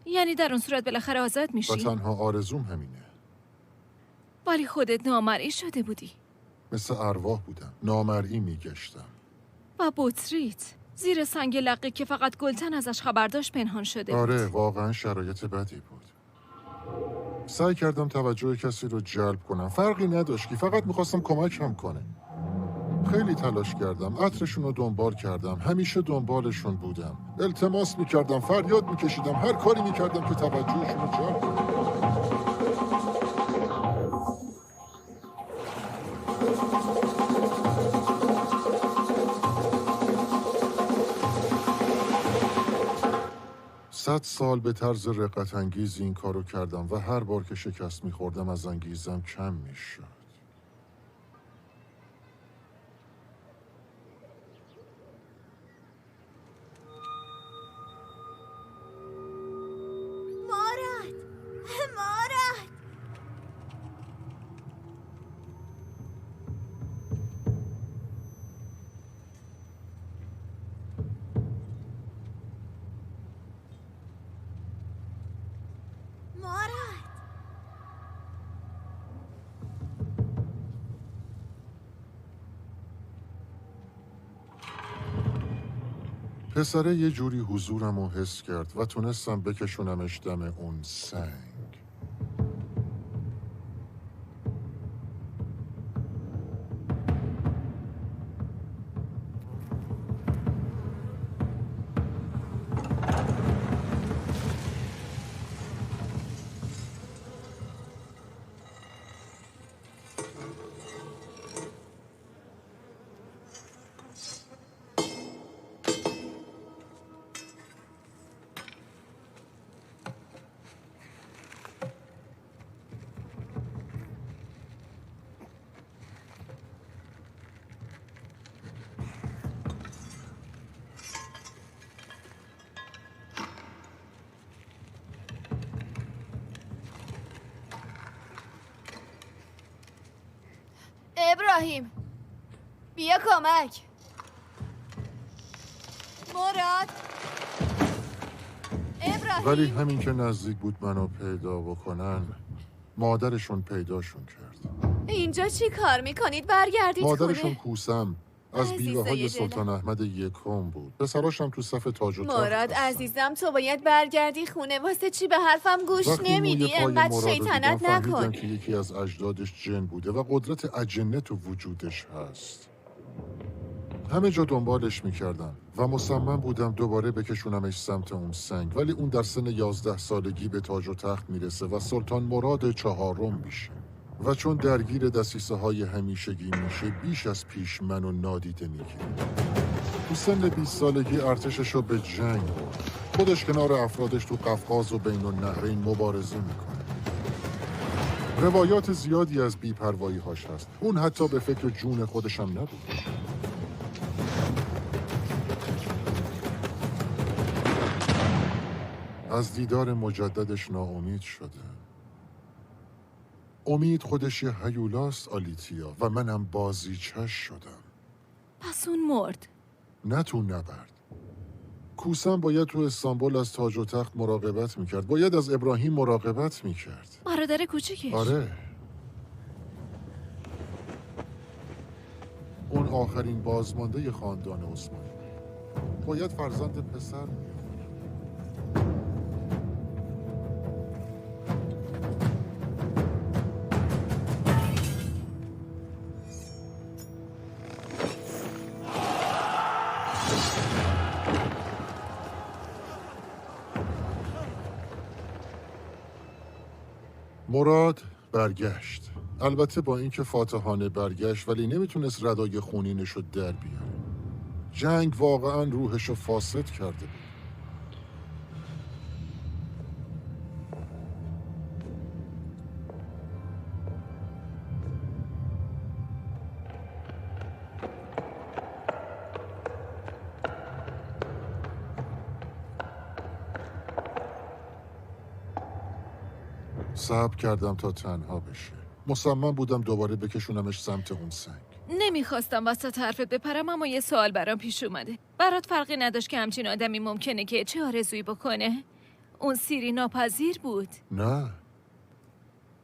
یعنی در اون صورت بالاخره آزاد و میشی؟ تنها آرزوم همینه. ولی خودت نامرئی شده بودی. مثل ارواح بودم، نامرئی میگشتم. و بطریت زیر سنگ لقی که فقط گلتن ازش خبر داشت پنهان شده بود. آره، واقعا شرایط بدی بود. سعی کردم توجه کسی رو جلب کنم، فرقی نداشت که فقط میخواستم کمکم کنه. خیلی تلاش کردم، عطرشون رو دنبال کردم، همیشه دنبالشون بودم، التماس میکردم، فریاد میکشیدم، هر کاری میکردم که توجهشون رو جلب کنم. صد سال به طرز رقت انگیز این کارو کردم و هر بار که شکست میخوردم از انگیزم کم میشد. مارد! مارد! مارد! پسره یه جوری حضورم رو حس کرد و تونستم بکشونمش دم اون سنگ. ابراهیم بیا کمک. مراد! ابراهیم! ولی همین که نزدیک بود منو پیدا بکنن، مادرشون پیداشون کرد. اینجا چی کار میکنید؟ برگردید مادرشون خونه. کوسم از عزیزای بیوه های دلم. سلطان احمد یکم بود. پسراشم تو صف تاج و تخت مراد هستن. عزیزم تو باید برگردی خونه. واسه چی به حرفم گوش وقتی موی نمیدی؟ پای انقدر مراد رو شیطنت دیدم، فهمیدم نکن. که یکی از اجدادش جن بوده و قدرت اجنه تو وجودش هست. همه جا دنبالش میکردم و مصمم بودم دوباره بکشونمش سمت اون سنگ، ولی اون در سن 11 سالگی به تاج و تخت میرسه و سلطان مراد چهارم میشه و چون درگیر دسیسه های همیشگی میشه بیش از پیش منو نادیده میگیره. تو سن 20 سالگی ارتشش رو به جنگ برد. خودش کنار افرادش تو قفقاز و بین النهرین مبارزه میکنه. روایات زیادی از بی‌پروایی هاش هست. اون حتی به فکر جون خودش هم نبود. از دیدار مجددش ناامید شده. امید خودش یه هیولاست آلیتیا و منم بازیچش شدم. پس اون مرد. نه تو نبرد. کوسم باید تو استانبول از تاج و تخت مراقبت میکرد. باید از ابراهیم مراقبت میکرد. برادر کوچیکش. آره. اون آخرین بازمانده خاندان عثمانی. باید فرزند پسر میاد. مراد برگشت. البته با اینکه فاتحانه برگشت، ولی نمیتونست ردای خونینشو در بیاره. جنگ واقعا روحشو فاسد کرده بود. صبر کردم تا تنها بشه. مصمم بودم دوباره بکشونمش سمت اون سنگ. نمیخواستم وسط حرفت بپرم، اما یه سوال برام پیش اومده. برات فرقی نداشت که همچین آدمی ممکنه که چه آرزویی بکنه؟ اون سیری ناپذیر بود. نه،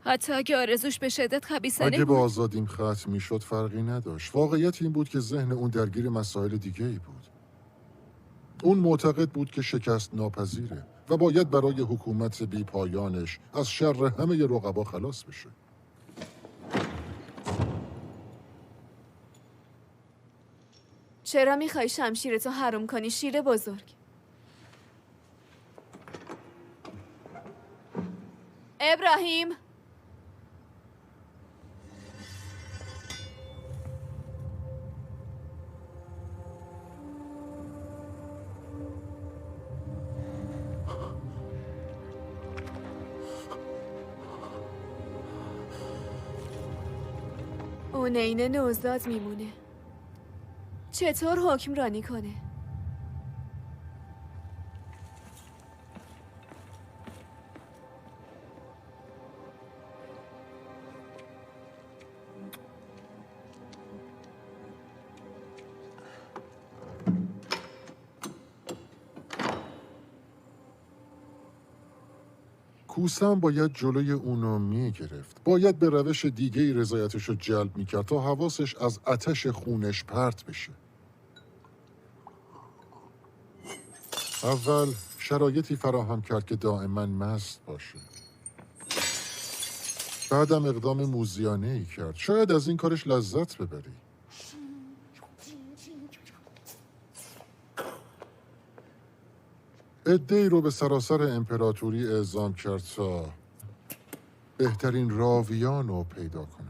حتی اگه آرزوش به شدت خبیثانه اگه بود. با آزادیم ختم میشد فرقی نداشت. واقعیت این بود که ذهن اون درگیر مسائل دیگه ای بود. اون معتقد بود که شکست ناپذیره و باید برای حکومت بی پایانش از شر همه رقبا خلاص بشه. چرا میخوای شمشیرتو حروم کنی شیر بزرگ؟ ابراهیم، اون عین نوزاد میمونه. چطور حکمرانی کنه؟ کوسم باید جلوی اونو میگرفت. باید به روش دیگه‌ای رضایتش رو جلب میکرد تا حواسش از آتش خونش پرت بشه. اول شرایطی فراهم کرد که دائما مست باشه. بعدم اقدام موذیانه‌ای کرد. شاید از این کارش لذت ببری. عده‌ای رو به سراسر امپراتوری اعزام کرد تا بهترین راویان رو پیدا کنن.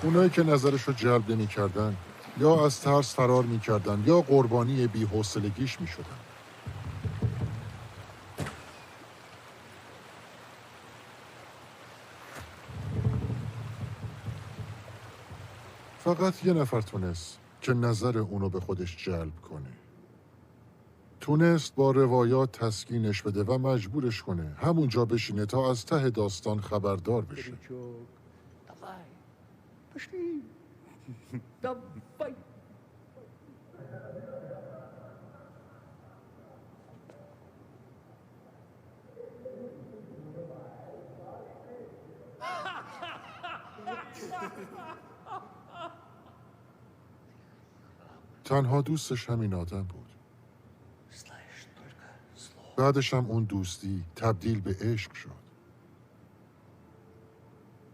اونایی که نظرش رو جلب نمی کردن یا از ترس فرار می کردن یا قربانی بی‌حوصلگیش می شدن. فقط یه نفر تونست که نظر اونو به خودش جلب کنه. تونست با روایات تسکینش بده و مجبورش کنه همونجا بشینه تا از ته داستان خبردار بشه. تنها دوستش همین آدم بود. بعدش هم اون دوستی تبدیل به عشق شد.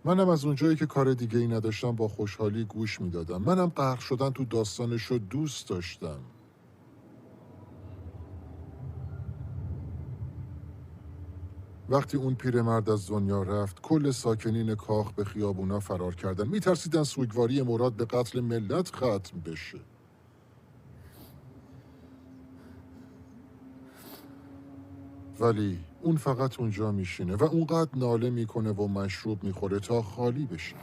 منم از اونجایی که کار دیگه ای نداشتم با خوشحالی گوش میدادم. منم غرق شدن تو داستانش رو دوست داشتم. وقتی اون پیرمرد از دنیا رفت، کل ساکنین کاخ به خیابونا فرار کردن. میترسیدن سوگواری مراد به قتل ملت ختم بشه. ولی اون فقط اونجا میشینه و اونقدر ناله میکنه و مشروب میخوره تا خالی بشه.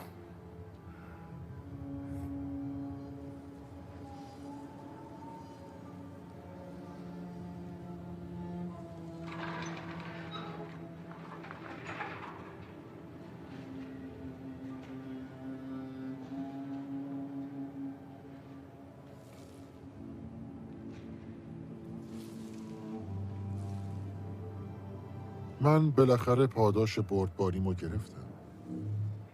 من بالاخره پاداش بردباریمو گرفتم.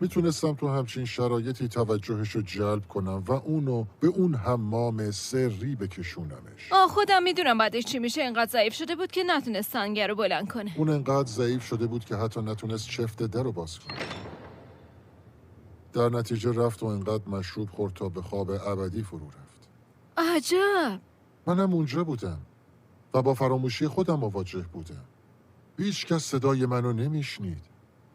میتونستم تو همچین شرایطی توجهش رو جلب کنم و اونو به اون حمام سری بکشونمش. خودم میدونم بعدش چی میشه. اینقدر ضعیف شده بود که نتونست سنگر رو بلند کنه. اون انقدر ضعیف شده بود که حتی نتونست چفت در رو باز کنه. در نتیجه رفت و انقدر مشروب خورد تا به خواب ابدی فرو رفت. عجب. منم اونجا بودم و با فراموشی خودم مواجه بودم. هیچ کس صدای منو نمیشنید.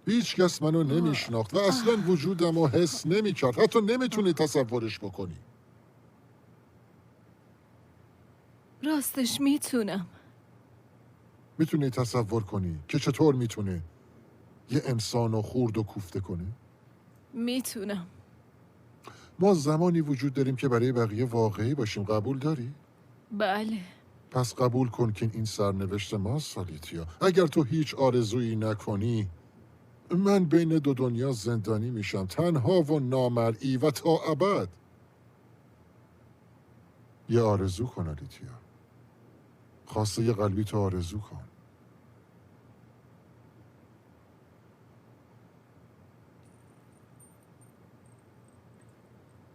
هیچ کس منو نمیشناخت و اصلا وجودم رو حس نمیکرد. حتی نمیتونی تصورش بکنی. راستش میتونم. میتونی تصور کنی که چطور میتونه یه انسان رو خورد و کوفته کنه؟ میتونم. ما زمانی وجود داریم که برای بقیه واقعی باشیم. قبول داری؟ بله. پس قبول کن که این سرنوشت ما سالیتیا. اگر تو هیچ آرزویی نکنی، من بین دو دنیا زندانی میشم، تنها و نامرئی و تا ابد. یه آرزو کن آلیتیا. خواسته یه قلبی تو آرزو کن.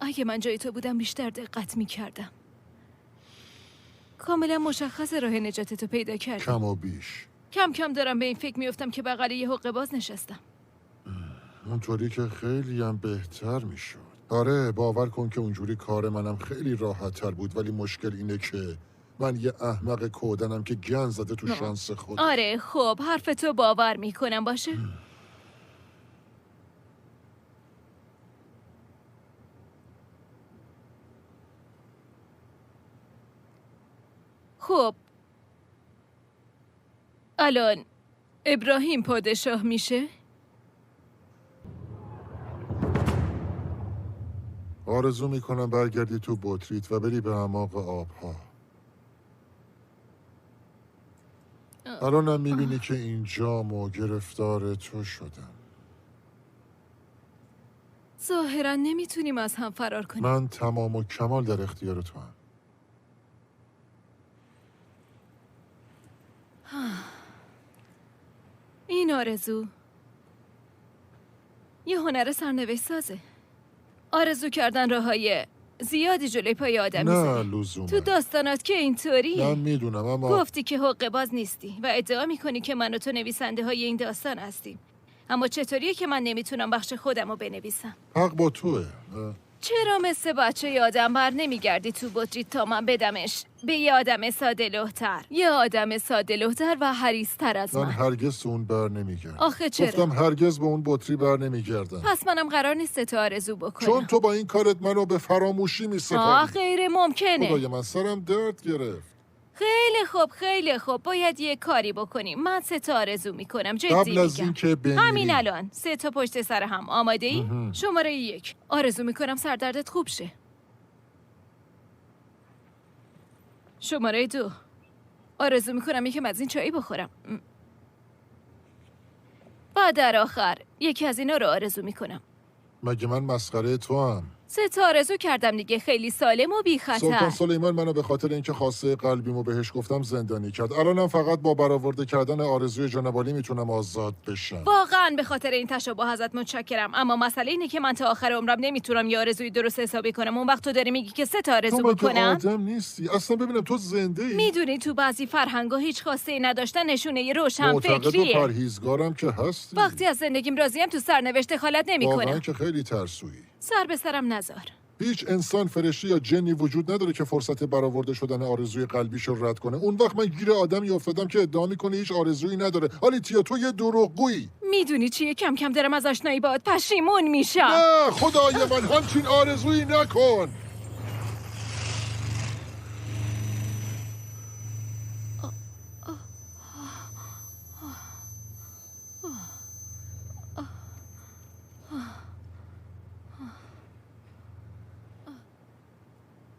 اگه من جای تو بودم بیشتر دقت میکردم. کاملا مشخص راه نجاتتو پیدا کردم. کم و بیش. کم کم دارم به این فکر میفتم که بغل یه حقه باز نشستم. اونطوری که خیلی هم بهتر میشد. آره باور کن که اونجوری کار منم خیلی راحت تر بود، ولی مشکل اینه که من یه احمق کودنم که گن زده تو شانس خود. آره خب حرف تو باور میکنم باشه. خب الان ابراهیم پادشاه میشه؟ آرزو میکنم برگردی تو بطریت و بری به اعماق آبها. الانم میبینی که اینجام و گرفتار تو شدم. ظاهرا نمیتونیم از هم فرار کنیم. من تمام و کمال در اختیار تو هم. این آرزو یه هنر سرنوشت سازه. آرزو کردن راههای زیادی جلوی پای آدم نه میذاره. لزومه. تو داستانات که اینطوریه. من میدونم اما گفتی که حقه باز نیستی و ادعا میکنی که من و تو نویسنده های این داستان هستیم. اما چطوریه که من نمیتونم بخش خودم رو بنویسم؟ حق با توه. چرا مثل بچه یادم بر نمیگردی تو بطریت تا من بدمش به یه آدم ساده لوح‌تر؟ یه آدم ساده لوح‌تر و حریص‌تر از من من. هرگز اون بر نمیگردم. آخه چرا؟ گفتم هرگز به اون بطری بر نمیگردم. پس منم قرار نیست تو آرزو بکنم. چون تو با این کارت منو به فراموشی میسپاری. غیر ممکنه. خدای من سرم درد گرفت. خیلی خوب باید یه کاری بکنیم. من 3 آرزو میکنم. جدی قبل از میگم. این که بمیری. همین الان 3 پشت سر هم. آماده ای؟ شماره 1 آرزو میکنم سردردت خوب شه. شماره 2 آرزو میکنم یکم از این چایی بخورم. و در آخر یکی از اینا رو آرزو میکنم. مگه من مسخره تو هم؟ 3 آرزو کردم دیگه. خیلی سالم و بی سلطان خطر. سلیمان منو به خاطر اینکه خواسته قلبیمو بهش گفتم زندانی کرد. الانم فقط با برآورده کردن آرزوی جناب عالی میتونم آزاد بشم. واقعا به خاطر این تشابه ازت متشکرم، اما مسئله اینه که من تا آخر عمرم نمیتونم یه آرزوی درست حسابی کنم. اون وقت تو داری میگی که 3 آرزو تو مگه بکنم؟ آدم نیستی؟ اصلا ببینم تو زنده ای؟ میدونی تو بعضی فرهنگا هیچ خواسته ای نداشتن نشونه ی روشن معتقد و فکریه. پرهیزگارم که هستی. وقتی از زندگیم راضیم تو سرنوشت دخالت واقعا نمیکنم. که خیلی ترسویی. سر به سرم نذار. هیچ انسان فرشته یا جنی وجود نداره که فرصت برآورده شدن آرزوی قلبیشو رد کنه. اون وقت من گیر آدمی افتادم که ادعا میکنه هیچ آرزویی نداره. آلیتیا تو یه دروغگویی. میدونی چیه؟ کم کم دارم از آشنایی باهات پشیمون میشم. نه خدای من همچین آرزویی نکن.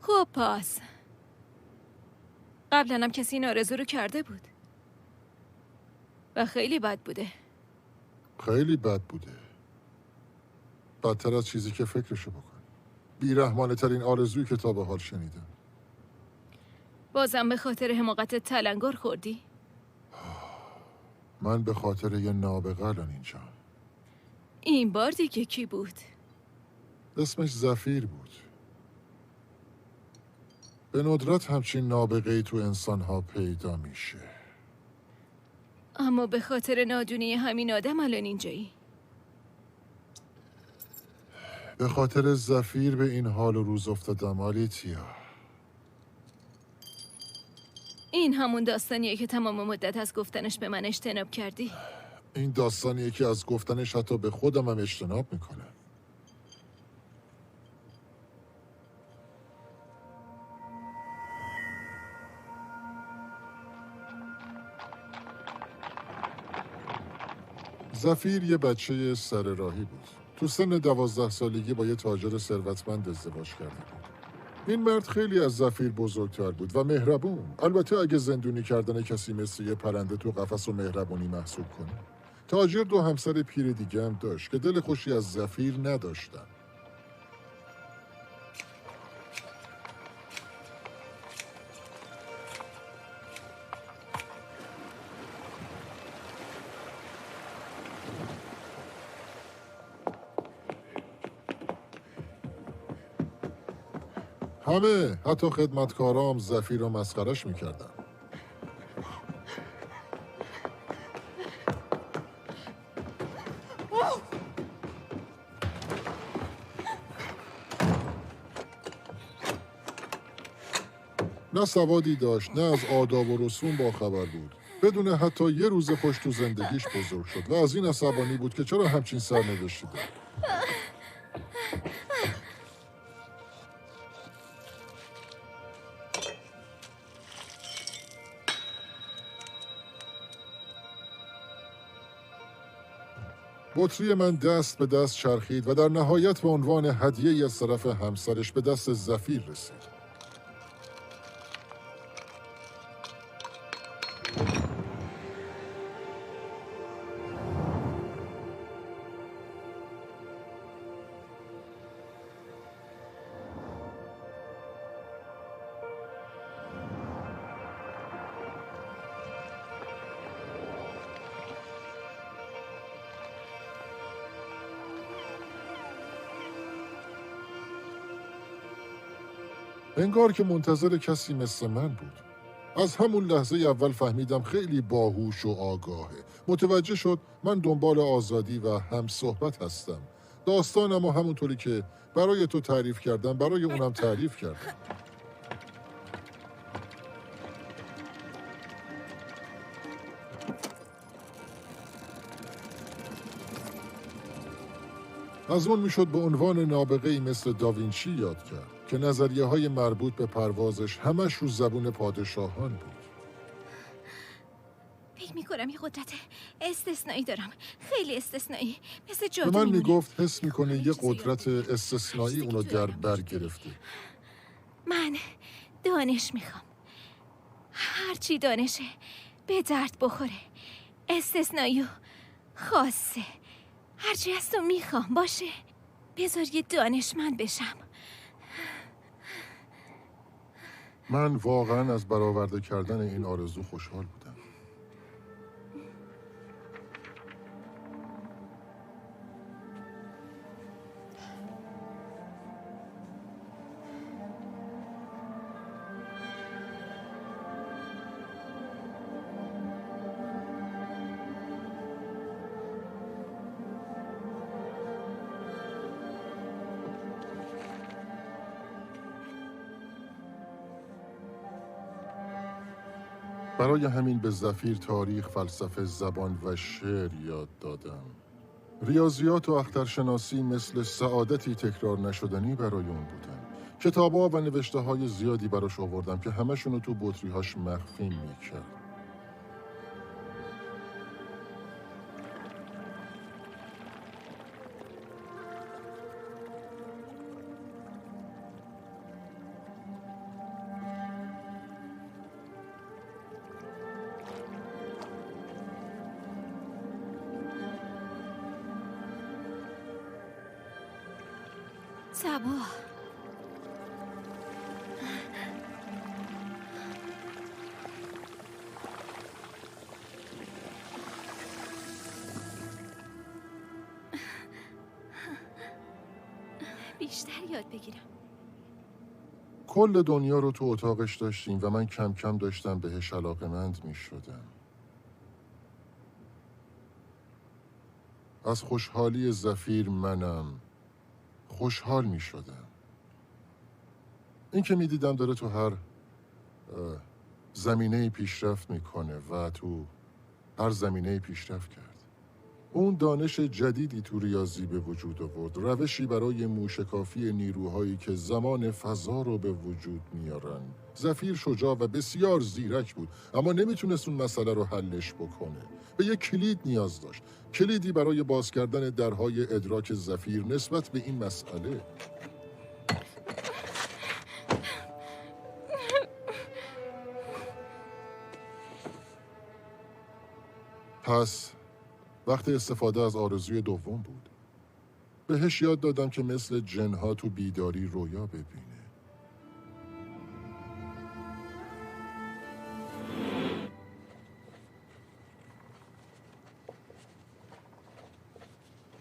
خب پس قبلا هم کسی این آرزو رو کرده بود و خیلی بد بوده. خیلی بد بوده. بدتر از چیزی که فکرشو بکن. بیرحمانه ترین آرزویی که تا به حال شنیدم. بازم به خاطر حماقت تلنگر خوردی؟ من به خاطر یه نابغه الان اینجام. این بار دیگه کی بود؟ اسمش زفیر بود. به ندرت همچین نابغه‌ای تو انسان‌ها پیدا میشه. اما به خاطر نادونی همین آدم الان اینجایی. به خاطر زفیر به این حال و روز افتادم آلیتیا. این همون داستانیه که تمام مدت از گفتنش به من اجتناب کردی؟ این داستانیه که از گفتنش حتی به خودم هم اجتناب میکنه. زفیر یه بچه سر راهی بود. تو سن 12 سالگی با یه تاجر ثروتمند ازدواج کرده بود. این مرد خیلی از زفیر بزرگتر بود و مهربون. البته اگه زندونی کردن کسی مثل یه پرنده تو قفس و مهربونی محسوب کنه. تاجر 2 همسر پیر دیگه هم داشت که دل خوشی از زفیر نداشتن. همه، حتی خدمتکارام، زفیر رو مسخرش میکردن. نه سوادی داشت، نه از آداب و رسوم باخبر بود. بدون حتی یه روز خوش تو زندگیش بزرگ شد و از این عصبانی بود که چرا همچین سرنوشتی داشت. بطری من دست به دست چرخید و در نهایت به عنوان هدیه‌ای از طرف همسرش به دست زفیر رسید. انگار که منتظر کسی مثل من بود. از همون لحظه اول فهمیدم خیلی باهوش و آگاهه. متوجه شد من دنبال آزادی و هم صحبت هستم. داستانم و همونطوری که برای تو تعریف کردم برای اونم تعریف کردم. از اون میشد به عنوان نابغه‌ای مثل داوینچی یاد کرد که نظریه‌های مربوط به پروازش همش رو زبون پادشاهان بود. فکر میکنم یه قدرت استثنایی دارم. خیلی استثنایی. مثل به جادو من میمونه. میگفت حس میکنه یه قدرت استثنایی اونو در بر گرفته. من دانش میخوام. هرچی دانشه به درد بخوره. استثنایی و خاصه. هرچی از تو میخوام باشه. بذار یه دانشمند بشم. من واقعا از برآورده کردن این آرزو خوشحال بودم. برای همین به زفیر تاریخ، فلسفه، زبان و شعر یاد دادم. ریاضیات و اخترشناسی مثل سعادتی تکرار نشدنی برای اون بودن. کتاب‌ها و نوشته‌های زیادی براش آوردم که همشونو تو بطری‌هاش مخفی می‌کرد. سبا بیشتر یاد بگیرم. کل دنیا رو تو اتاقش داشتیم و من کم کم داشتم بهش علاقه‌مند می شدم. از خوشحالی زفیر منم خوشحال می شدم. این که می دیدم داره تو هر زمینه پیشرفت میکنه و تو هر زمینه پیشرفت کرد. اون دانش جدیدی تو ریاضی به وجود آورد، روشی برای موشکافی نیروهایی که زمان فضا رو به وجود میارن. زفیر شجاع و بسیار زیرک بود، اما نمیتونست اون مسئله رو حلش بکنه. به یک کلید نیاز داشت، کلیدی برای باز کردن درهای ادراک زفیر نسبت به این مسئله. پس وقت استفاده از آرزوی دوم بود. بهش یاد دادم که مثل جنها تو بیداری رویا ببینه.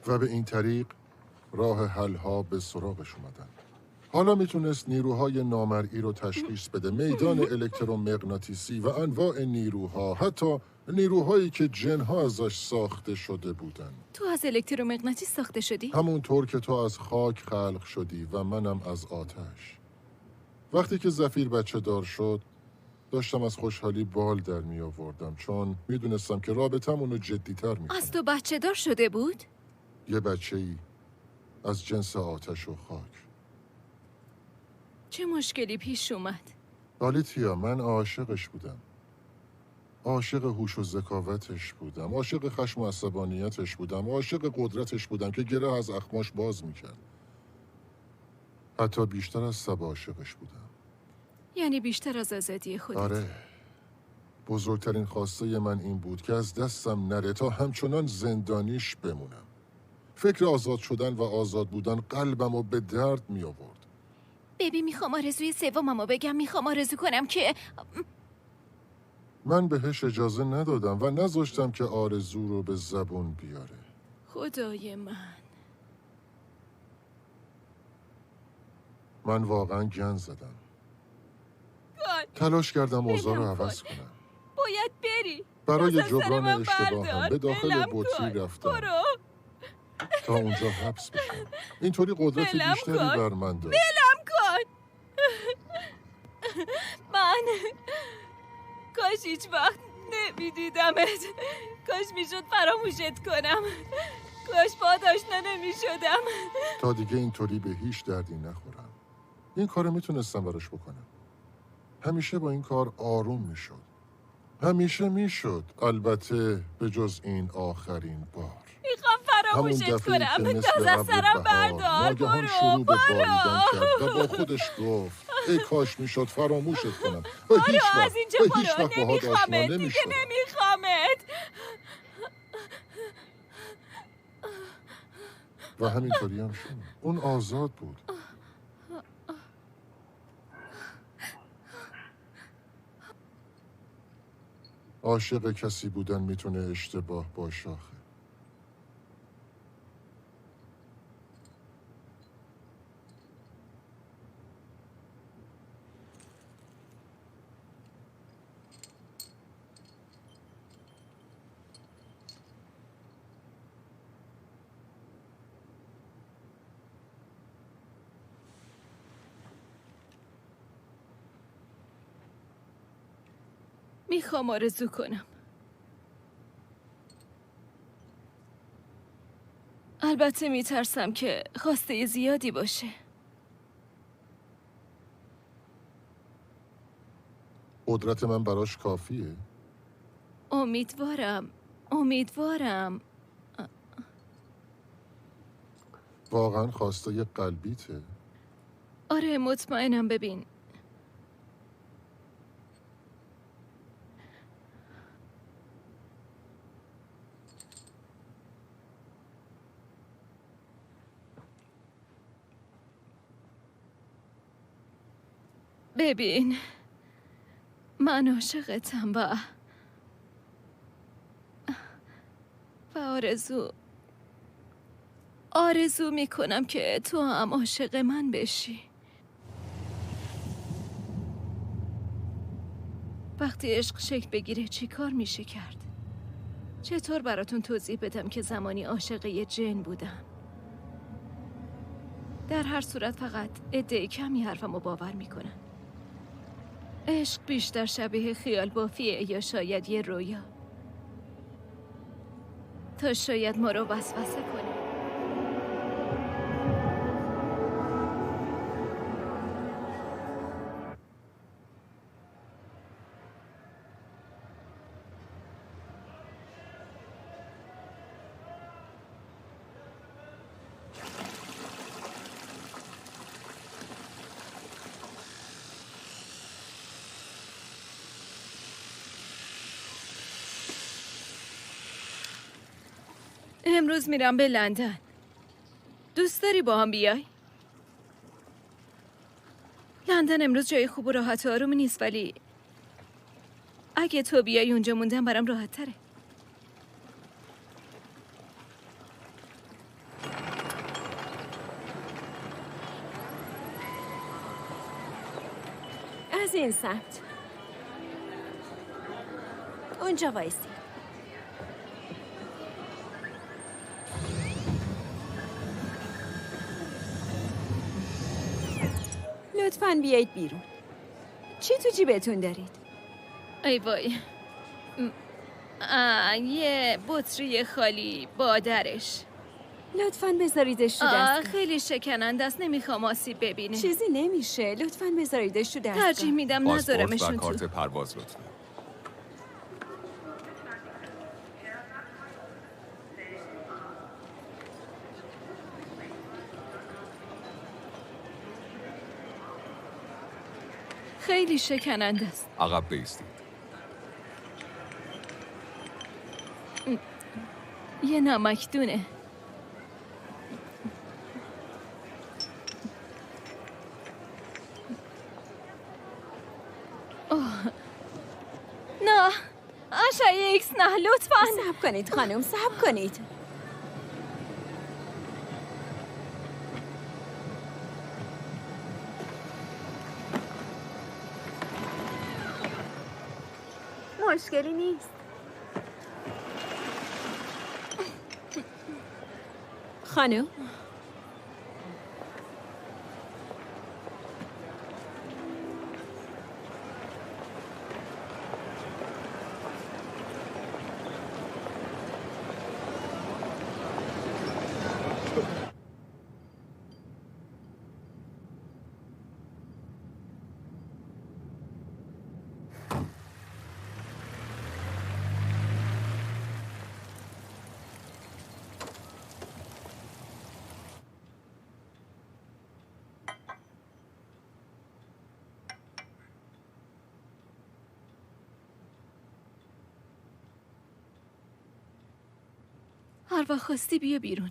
و به این طریق راه حل‌ها به سراغش اومدن. حالا میتونست نیروهای نامرئی رو تشخیص بده، میدان الکترومغناطیسی و انواع نیروها، حتی نیروهایی که جنها ازش ساخته شده بودن. تو از الکترومغناطیس ساخته شدی؟ همونطور که تو از خاک خلق شدی و منم از آتش. وقتی که زفیر بچه دار شد داشتم از خوشحالی بال در می آوردم، چون میدونستم که رابطمون رو جدی‌تر میکنه. از تو بچه دار شده بود؟ یه بچه‌ای از جنس آتش و خاک. چه مشکلی پیش اومد؟ آلیتیا، من عاشقش بودم. عاشق هوش و ذکاوتش بودم، عاشق خشم و عصبانیتش بودم، عاشق قدرتش بودم که گره از اخماش باز میکرد. حتی بیشتر از سب عاشقش بودم. یعنی بیشتر از آزادی خودت؟ آره. بزرگترین خواسته من این بود که از دستم نره تا همچنان زندانیش بمونم. فکر آزاد شدن و آزاد بودن قلبمو به درد می آورد. ببین میخوام آرزوی سوممو بگم، میخوام آرزو کنم که من بهش اجازه ندادم و نذاشتم که آرزو رو به زبون بیاره. خدای من واقعا گند زدم. تلاش کردم اوضاع رو عوض کنم. باید بری. برای جبران اشتباهم به داخل بطری رفتم تا اونجا حبس بشم. اینطوری قدرت بیشتری بر من داشت. بلم کن. من کاش هیچ وقت نمیدیدمت. کاش میشد فراموشت کنم. کاش باهات آشنا نمیشدم. تا دیگه اینطوری به هیچ دردی نخورم. این کارو میتونستم براش بکنم. همیشه با این کار آروم میشد. همیشه میشد، البته به جز این آخرین بار. میخوام فراموشت کنم. تازه از سرم بردار. ناگهان شروع به باریدن کرد و با خودش گفت ای کاش میشد فراموشت کنم. برو از اینجا برو. نمیخوامت دیگه، نمیخوامت. و همینطوری هم شد. اون آزاد بود. عاشق کسی بودن میتونه اشتباه باشه. میخوام آرزو کنم. البته میترسم که خواسته زیادی باشه. قدرت من براش کافیه؟ امیدوارم. واقعا خواسته قلبیته؟ آره مطمئنم. ببین من عاشقتم و آرزو میکنم که تو هم عاشق من بشی. وقتی عشق شکل بگیره چی کار میشه کرد؟ چطور براتون توضیح بدم که زمانی عاشق یه جن بودم؟ در هر صورت فقط عده کمی حرفمو باور میکنن. عشق بیشتر شبیه خیال بافیه یا شاید یه رویا. تا شاید ما رو وسوسه کنه. امروز میرم به لندن. دوست داری با هم بیای؟ لندن امروز جای خوب و راحت و آرومی نیست، ولی اگه تو بیای اونجا موندن برام راحت تره. از این سمت. اونجا وایسی. لطفاً بیایید بیرون. چی تو جیبتون دارید؟ ای وای. یه بطری خالی با درش. لطفاً بذاریدش تو دستگاه. خیلی شکننده است، نمیخوام آسیب ببینه. چیزی نمیشه. لطفاً بذاریدش تو دستگاه. ترجیح میدم نذارمشون پاسپورت و تو. کارت پرواز لطفا. خیلی شکننده است. عقب بایستید. یه نمکدونه. نه آشای ایکس، نه لطفاً. صبر کنید خانم، صبر کنید. مشکلی نیست. خانم هر وقت خواستی بیا بیرون.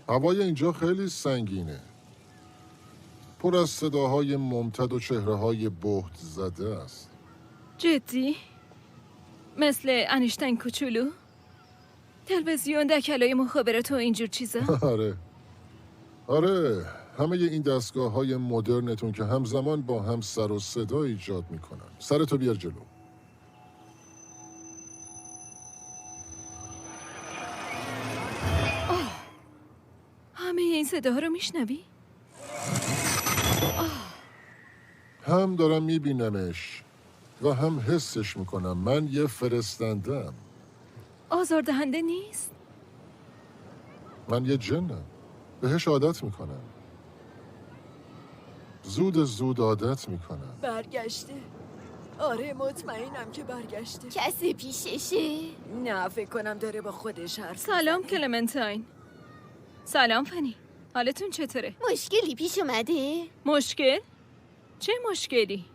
هوای اینجا خیلی سنگینه. پر از صداهای ممتد و چهره‌های بهت زده است. جدی؟ مثل انیشتین کوچولو؟ تلویزیون، دکلای مخابرات و اینجور چیزا؟ آره همه این دستگاه‌های مدرنتون که همزمان با هم سر و صدا ایجاد میکنن. سرتو بیار جلو. همه این صداها رو میشنوی؟ هم دارم میبینمش و هم حسش میکنم. من یه فرستندم. آزاردهنده نیست؟ من یه جنم. بهش عادت میکنم. زود عادت میکنم. برگشته. آره مطمئنم که برگشته. کسی پیششه؟ نه فکر کنم داره با خودش حرف سلام کلمنتاین. سلام فنی. حالتون چطوره؟ مشکلی پیش اومده؟ مشکل؟ چه مشکلی؟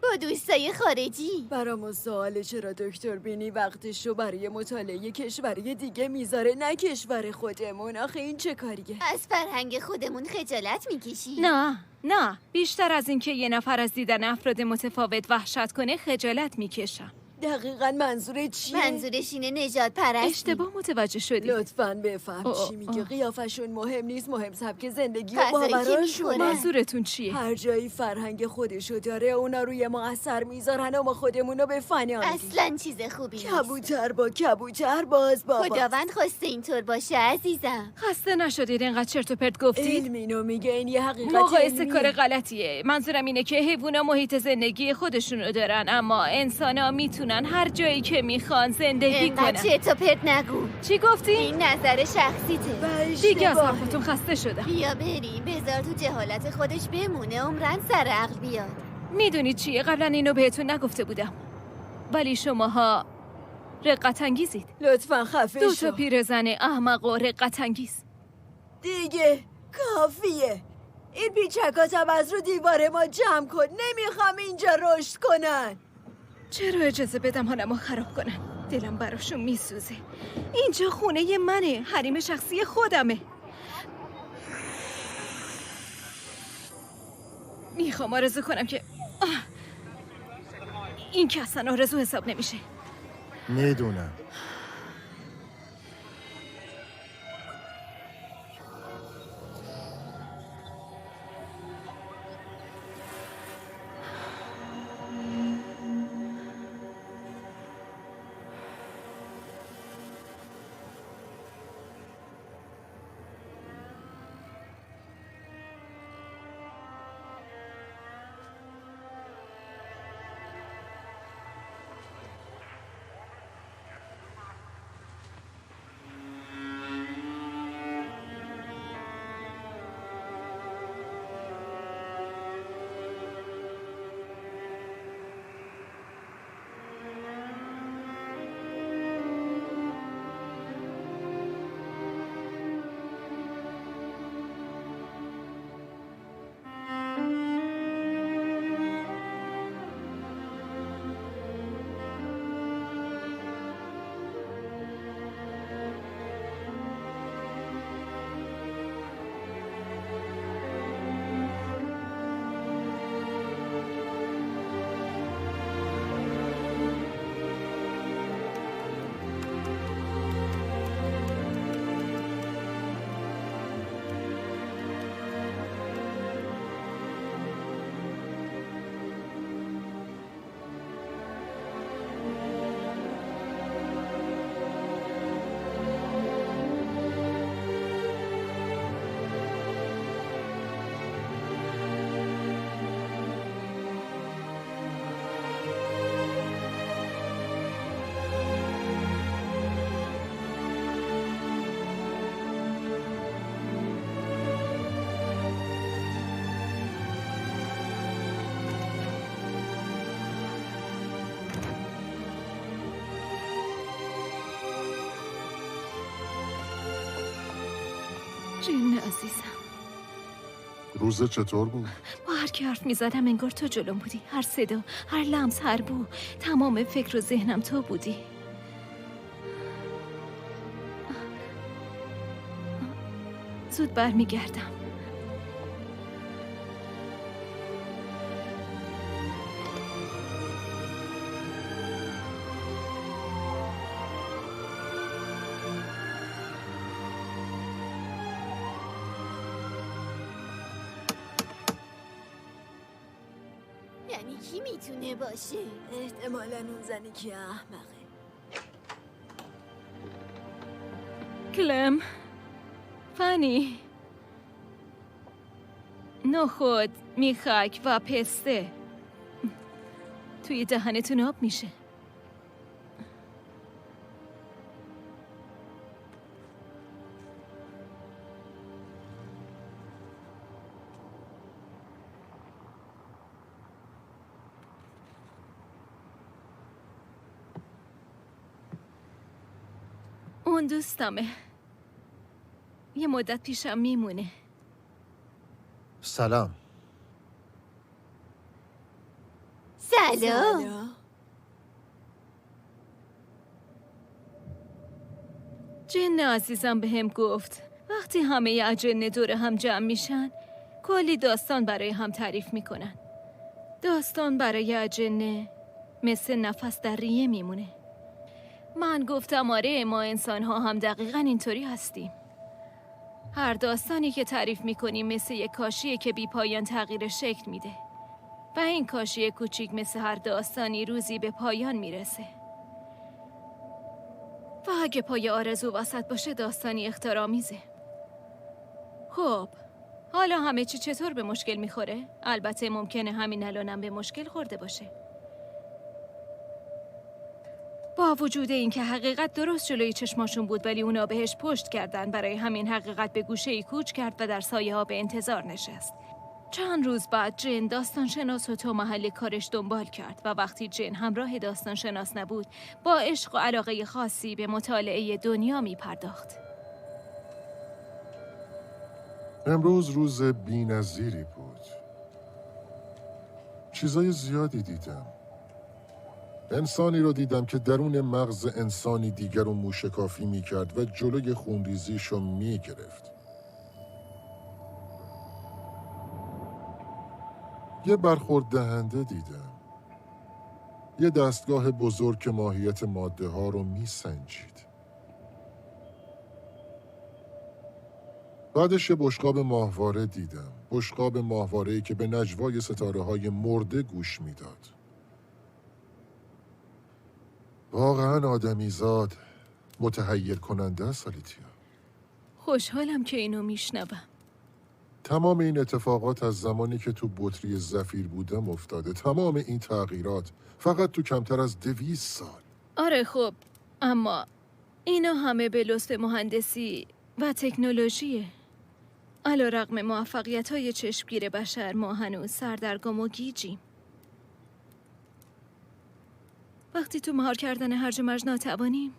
با دوستای خارجی. برامون سواله چرا دکتر بینی وقتش رو برای مطالعه کشوری دیگه میذاره نه کشور خودمون. آخه این چه کاریه؟ از فرهنگ خودمون خجالت میکشی؟ نه بیشتر از اینکه یه نفر از دیدن افراد متفاوت وحشت کنه خجالت میکشم. دقیقاً منظور چیه؟ منظورش اینه نژاد پرستی. اشتباه متوجه شدی. لطفاً بفهم چی میگه. قیافشون مهم نیست، مهم سبک زندگی و غذایی که باوراشونه. می‌خورن. منظورتون چیه؟ هر جایی فرهنگ خودشو داره اونا روی ما اثر میذارن و ما خودمونو به فنا میدیم. اصلا چیز خوبی نیست. کبوتر با کبوتر باز بابا. خداوند خواسته اینطور باشه عزیزم. خسته نشدید اینقدر چرت و پرت گفتید؟ علم اینو میگه، این یه حقیقت مقایسه علمیه. کار غلطیه. منظورم اینه که حیوونا محیط زندگی خودشونو دارن اما انسانا میتونن هر جایی که میخوان زندگی اینقدر کنن. چرت و پرت نگو. چی گفتی؟ این نظر شخصیته. دیگه از حرفتون خسته شدم. بیا بریم بذار تو جهالت خودش بمونه عمرن سر عقل بیاد. میدونید چیه؟ قبلا اینو بهتون نگفته بودم ولی شماها رقت انگیزید. لطفاً خفه دو شو. تا پیرزن احمق و رقت انگیز. دیگه کافیه. این بیچکاتم از رو دیوار ما جمع کن. نمیخوام اینجا رشد کنن. چرا اجازه بدم حالمو خراب کنن؟ دلم براشون میسوزه. اینجا خونه منه، حریم شخصی خودمه. میخوام آرزو کنم که این که اصلا آرزو حساب نمیشه. میدونم. جین عزیزم، روزه چطور بود؟ با هر کی حرف میزدم انگار تو جلوم بودی. هر صدا، هر لمس، هر بو، تمام فکر و ذهنم تو بودی. زود برمیگردم. یعنی کی میتونه باشه؟ احتمالاً اون زنی که احمقه. کلم، فنی، نخود، میخک و پسته توی دهنتون آب میشه. اون دوستمه. یه مدت پیشم میمونه. سلام. سلام. جن عزیزم به هم گفت وقتی همه اجنه دور هم جمع میشن کلی داستان برای هم تعریف میکنن. داستان برای اجنه مثل نفس در ریه میمونه. من گفتم آره، ما انسان ها هم دقیقاً اینطوری هستیم. هر داستانی که تعریف میکنیم مثل یک کاشیه که بی پایان تغییر شکل میده و این کاشی کوچیک مثل هر داستانی روزی به پایان میرسه. و اگه پای آرزو وسط باشه داستانی اخترامیزه. خب حالا همه چی چطور به مشکل میخوره؟ البته ممکنه همین الانم به مشکل خورده باشه. با وجود اینکه حقیقت درست جلوی چشماشون بود ولی اونا بهش پشت کردن. برای همین حقیقت به گوشه‌ای کوچ کرد و در سایه ها به انتظار نشست. چند روز بعد جن داستان شناس رو تا محل کارش دنبال کرد و وقتی جن همراه داستان شناس نبود با عشق و علاقه خاصی به مطالعه دنیا می پرداخت. امروز روز بی‌نظیری بود. چیزای زیادی دیدم. انسانی رو دیدم که درون مغز انسانی دیگر رو موشکافی می‌کرد و جلوی خونریزیش رو می‌گرفت. یه برخورد دهنده دیدم. یه دستگاه بزرگ که ماهیت ماده ها رو میسنجید. بعدش یه بشقاب ماهواره دیدم. بشقاب ماهواره‌ای که به نجوای ستاره های مرده گوش میداد. واقعا آدمیزاد متحیر کننده است آلیتیا. خوشحالم که اینو میشنوم. تمام این اتفاقات از زمانی که تو بطری زفیر بودم افتاده. تمام این تغییرات فقط تو کمتر از 200 سال. آره خب، اما اینا همه به لطف مهندسی و تکنولوژیه. علیرغم موفقیت‌های چشمگیر بشر ما هنوز سردرگم و گیجیم. وقتی تو مهار کردن هرج و مرج ناتوانیم،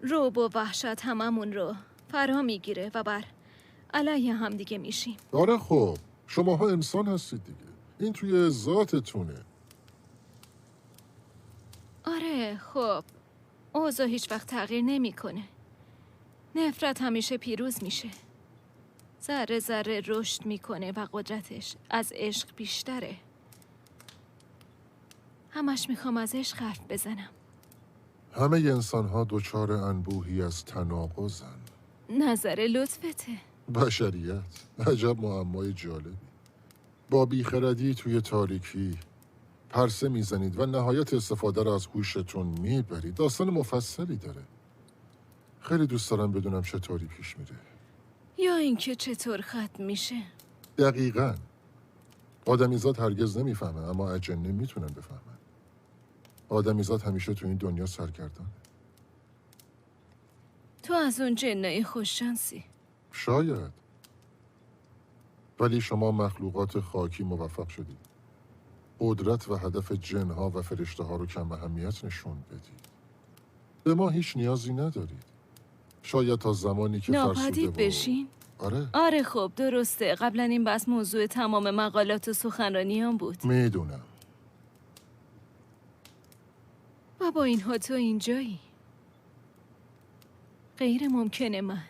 رعب و وحشت هممون رو فرا میگیره و بر علیه هم دیگه میشیم. آره خب، شماها انسان هستید دیگه. این توی ذاتتونه. آره خب، اوضاع هیچ وقت تغییر نمیکنه. نفرت همیشه پیروز میشه. ذره ذره رشد میکنه و قدرتش از عشق بیشتره. همش میخوام از عشق حرف بزنم. همه انسان ها دچار انبوهی از تناقضن. نظر لطفته. بشریت عجب معمای جالبی. با بیخردی توی تاریکی پرسه میزنید و نهایت استفاده را از هوشتون میبرید. داستان مفصلی داره. خیلی دوست دارم بدونم چطوری پیش میره. یا اینکه چطور ختم میشه. دقیقاً. آدمیزاد هرگز نمیفهمه، اما اجنه میتونن بفهمن. آدمیزاد همیشه تو این دنیا سرگردانه. تو از اون جنای خوششانسی. شاید. ولی شما مخلوقات خاکی موفق شدید. قدرت و هدف جنها و فرشته ها رو کم اهمیت نشون بدید. به ما هیچ نیازی ندارید. شاید تا زمانی که ناپدید بشین؟ آره خب درسته. قبلا این بحث موضوع تمام مقالات و سخنرانیام بود. میدونم. و با اینها تو اینجایی. غیر ممکنه من.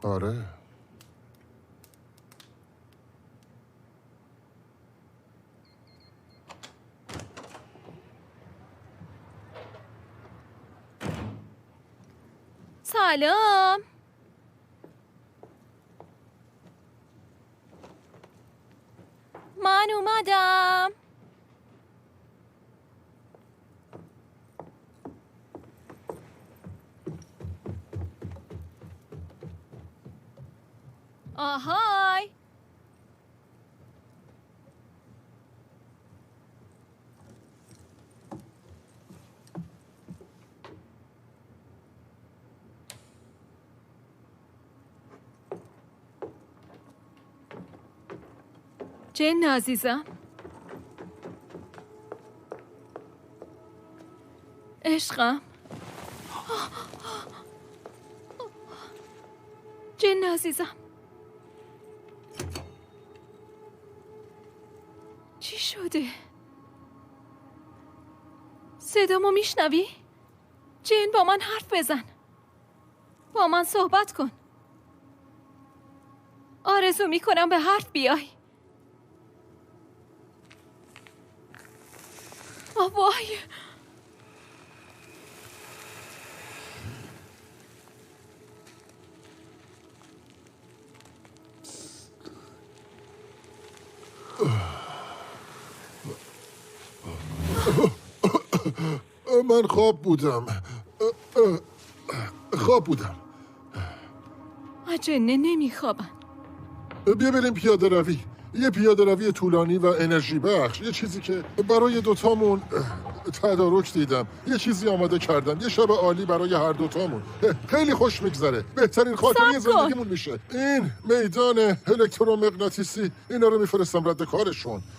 آره. سلام. من اومدم. آهای. جن عزیزم. عشقم. جن عزیزم، چی شده؟ صدامو میشنوی؟ جن، با من حرف بزن، با من صحبت کن. آرزو میکنم به حرف بیای. وای، من خواب بودم. جنه نمیخوابن. بیا بریم پیاده روی. یه پیاده روی طولانی و انرژی بخش. یه چیزی که برای دوتامون تدارک دیدم. یه چیزی آماده کردم. یه شب عالی برای هر دوتامون. خیلی خوش میگذره. بهترین خاطره زندگیمون میشه. این میدان الکترومغناطیسی، اینا رو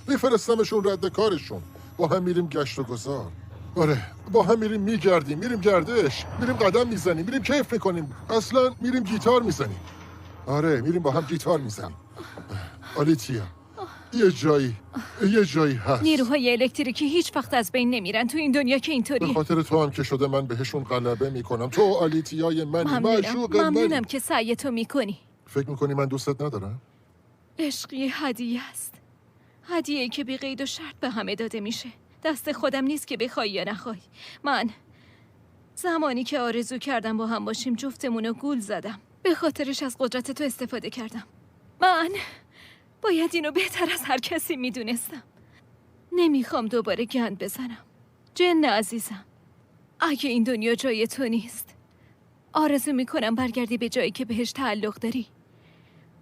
میفرستمشون رد کارشون. با هم میریم گشت و گذار. آره، با هم میریم میگردیم، میریم گردش، میریم قدم میزنیم، میریم کیف میکنیم. اصلا میریم گیتار میزنیم. آره، میریم با هم گیتار میزنیم. آلیتیا، یه جایی هست. نیروهای الکتریکی هیچ وقت از بین نمیرن تو این دنیا که اینطوری. به خاطر تو هم که شده من بهشون غلبه میکنم. تو آلیتیای منی، معشوق منی. ممنونم که سعی تو میکنی. فکر میکنی من دوستت ندارم؟ عشقی هدیه است. هدیه‌ای که بی قید و شرط به همه داده میشه. دست خودم نیست که بخوای یا نخوای. من زمانی که آرزو کردم با هم باشیم جفتمونو گول زدم. به خاطرش از قدرت تو استفاده کردم. من باید اینو بهتر از هر کسی میدونستم. نمیخوام دوباره گند بزنم. جن عزیزم، اگه این دنیا جای تو نیست، آرزو میکنم برگردی به جایی که بهش تعلق داری.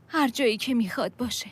هر جایی که میخواد باشه.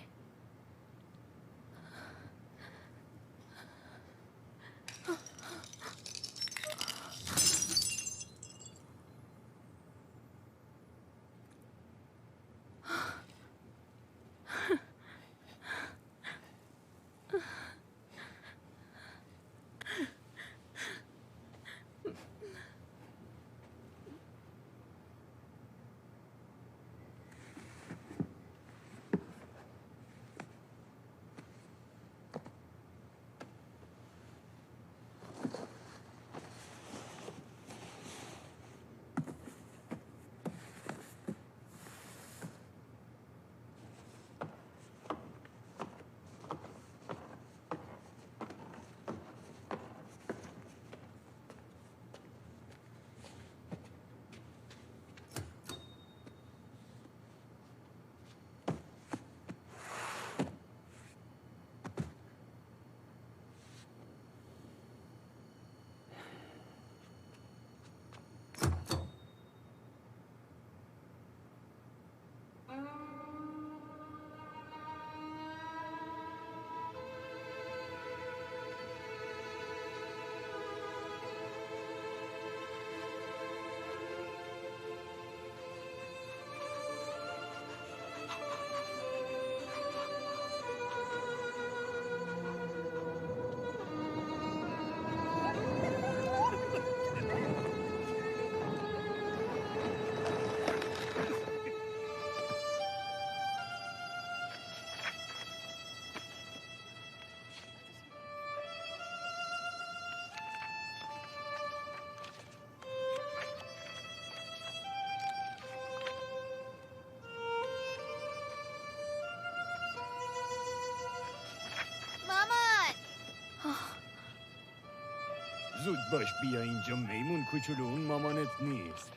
زود باش بیا اینجا میمون کوچولو، اون مامانت نیست.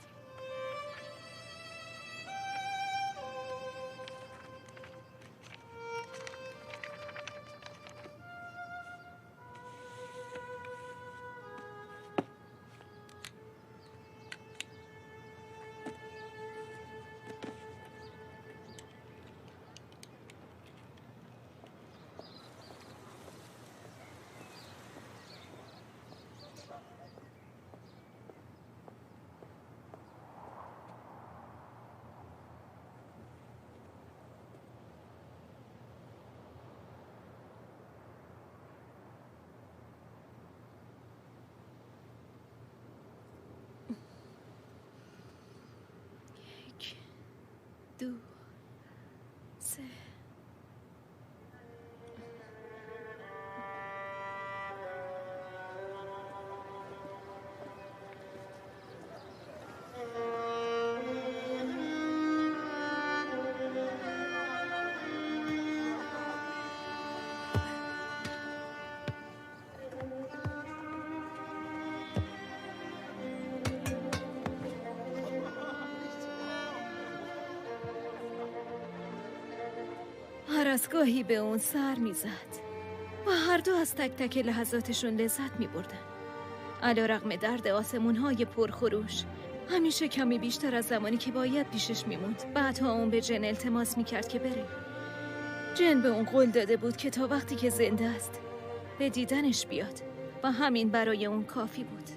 2 3 هر از گاهی به اون سر میزد و هر دو از تک تک لحظاتشون لذت میبردن. علیرغم درد آسمون‌های پرخروش همیشه کمی بیشتر از زمانی که باید پیشش میموند. بعدها اون به جن التماس میکرد که بره. جن به اون قول داده بود که تا وقتی که زنده است به دیدنش بیاد و همین برای اون کافی بود.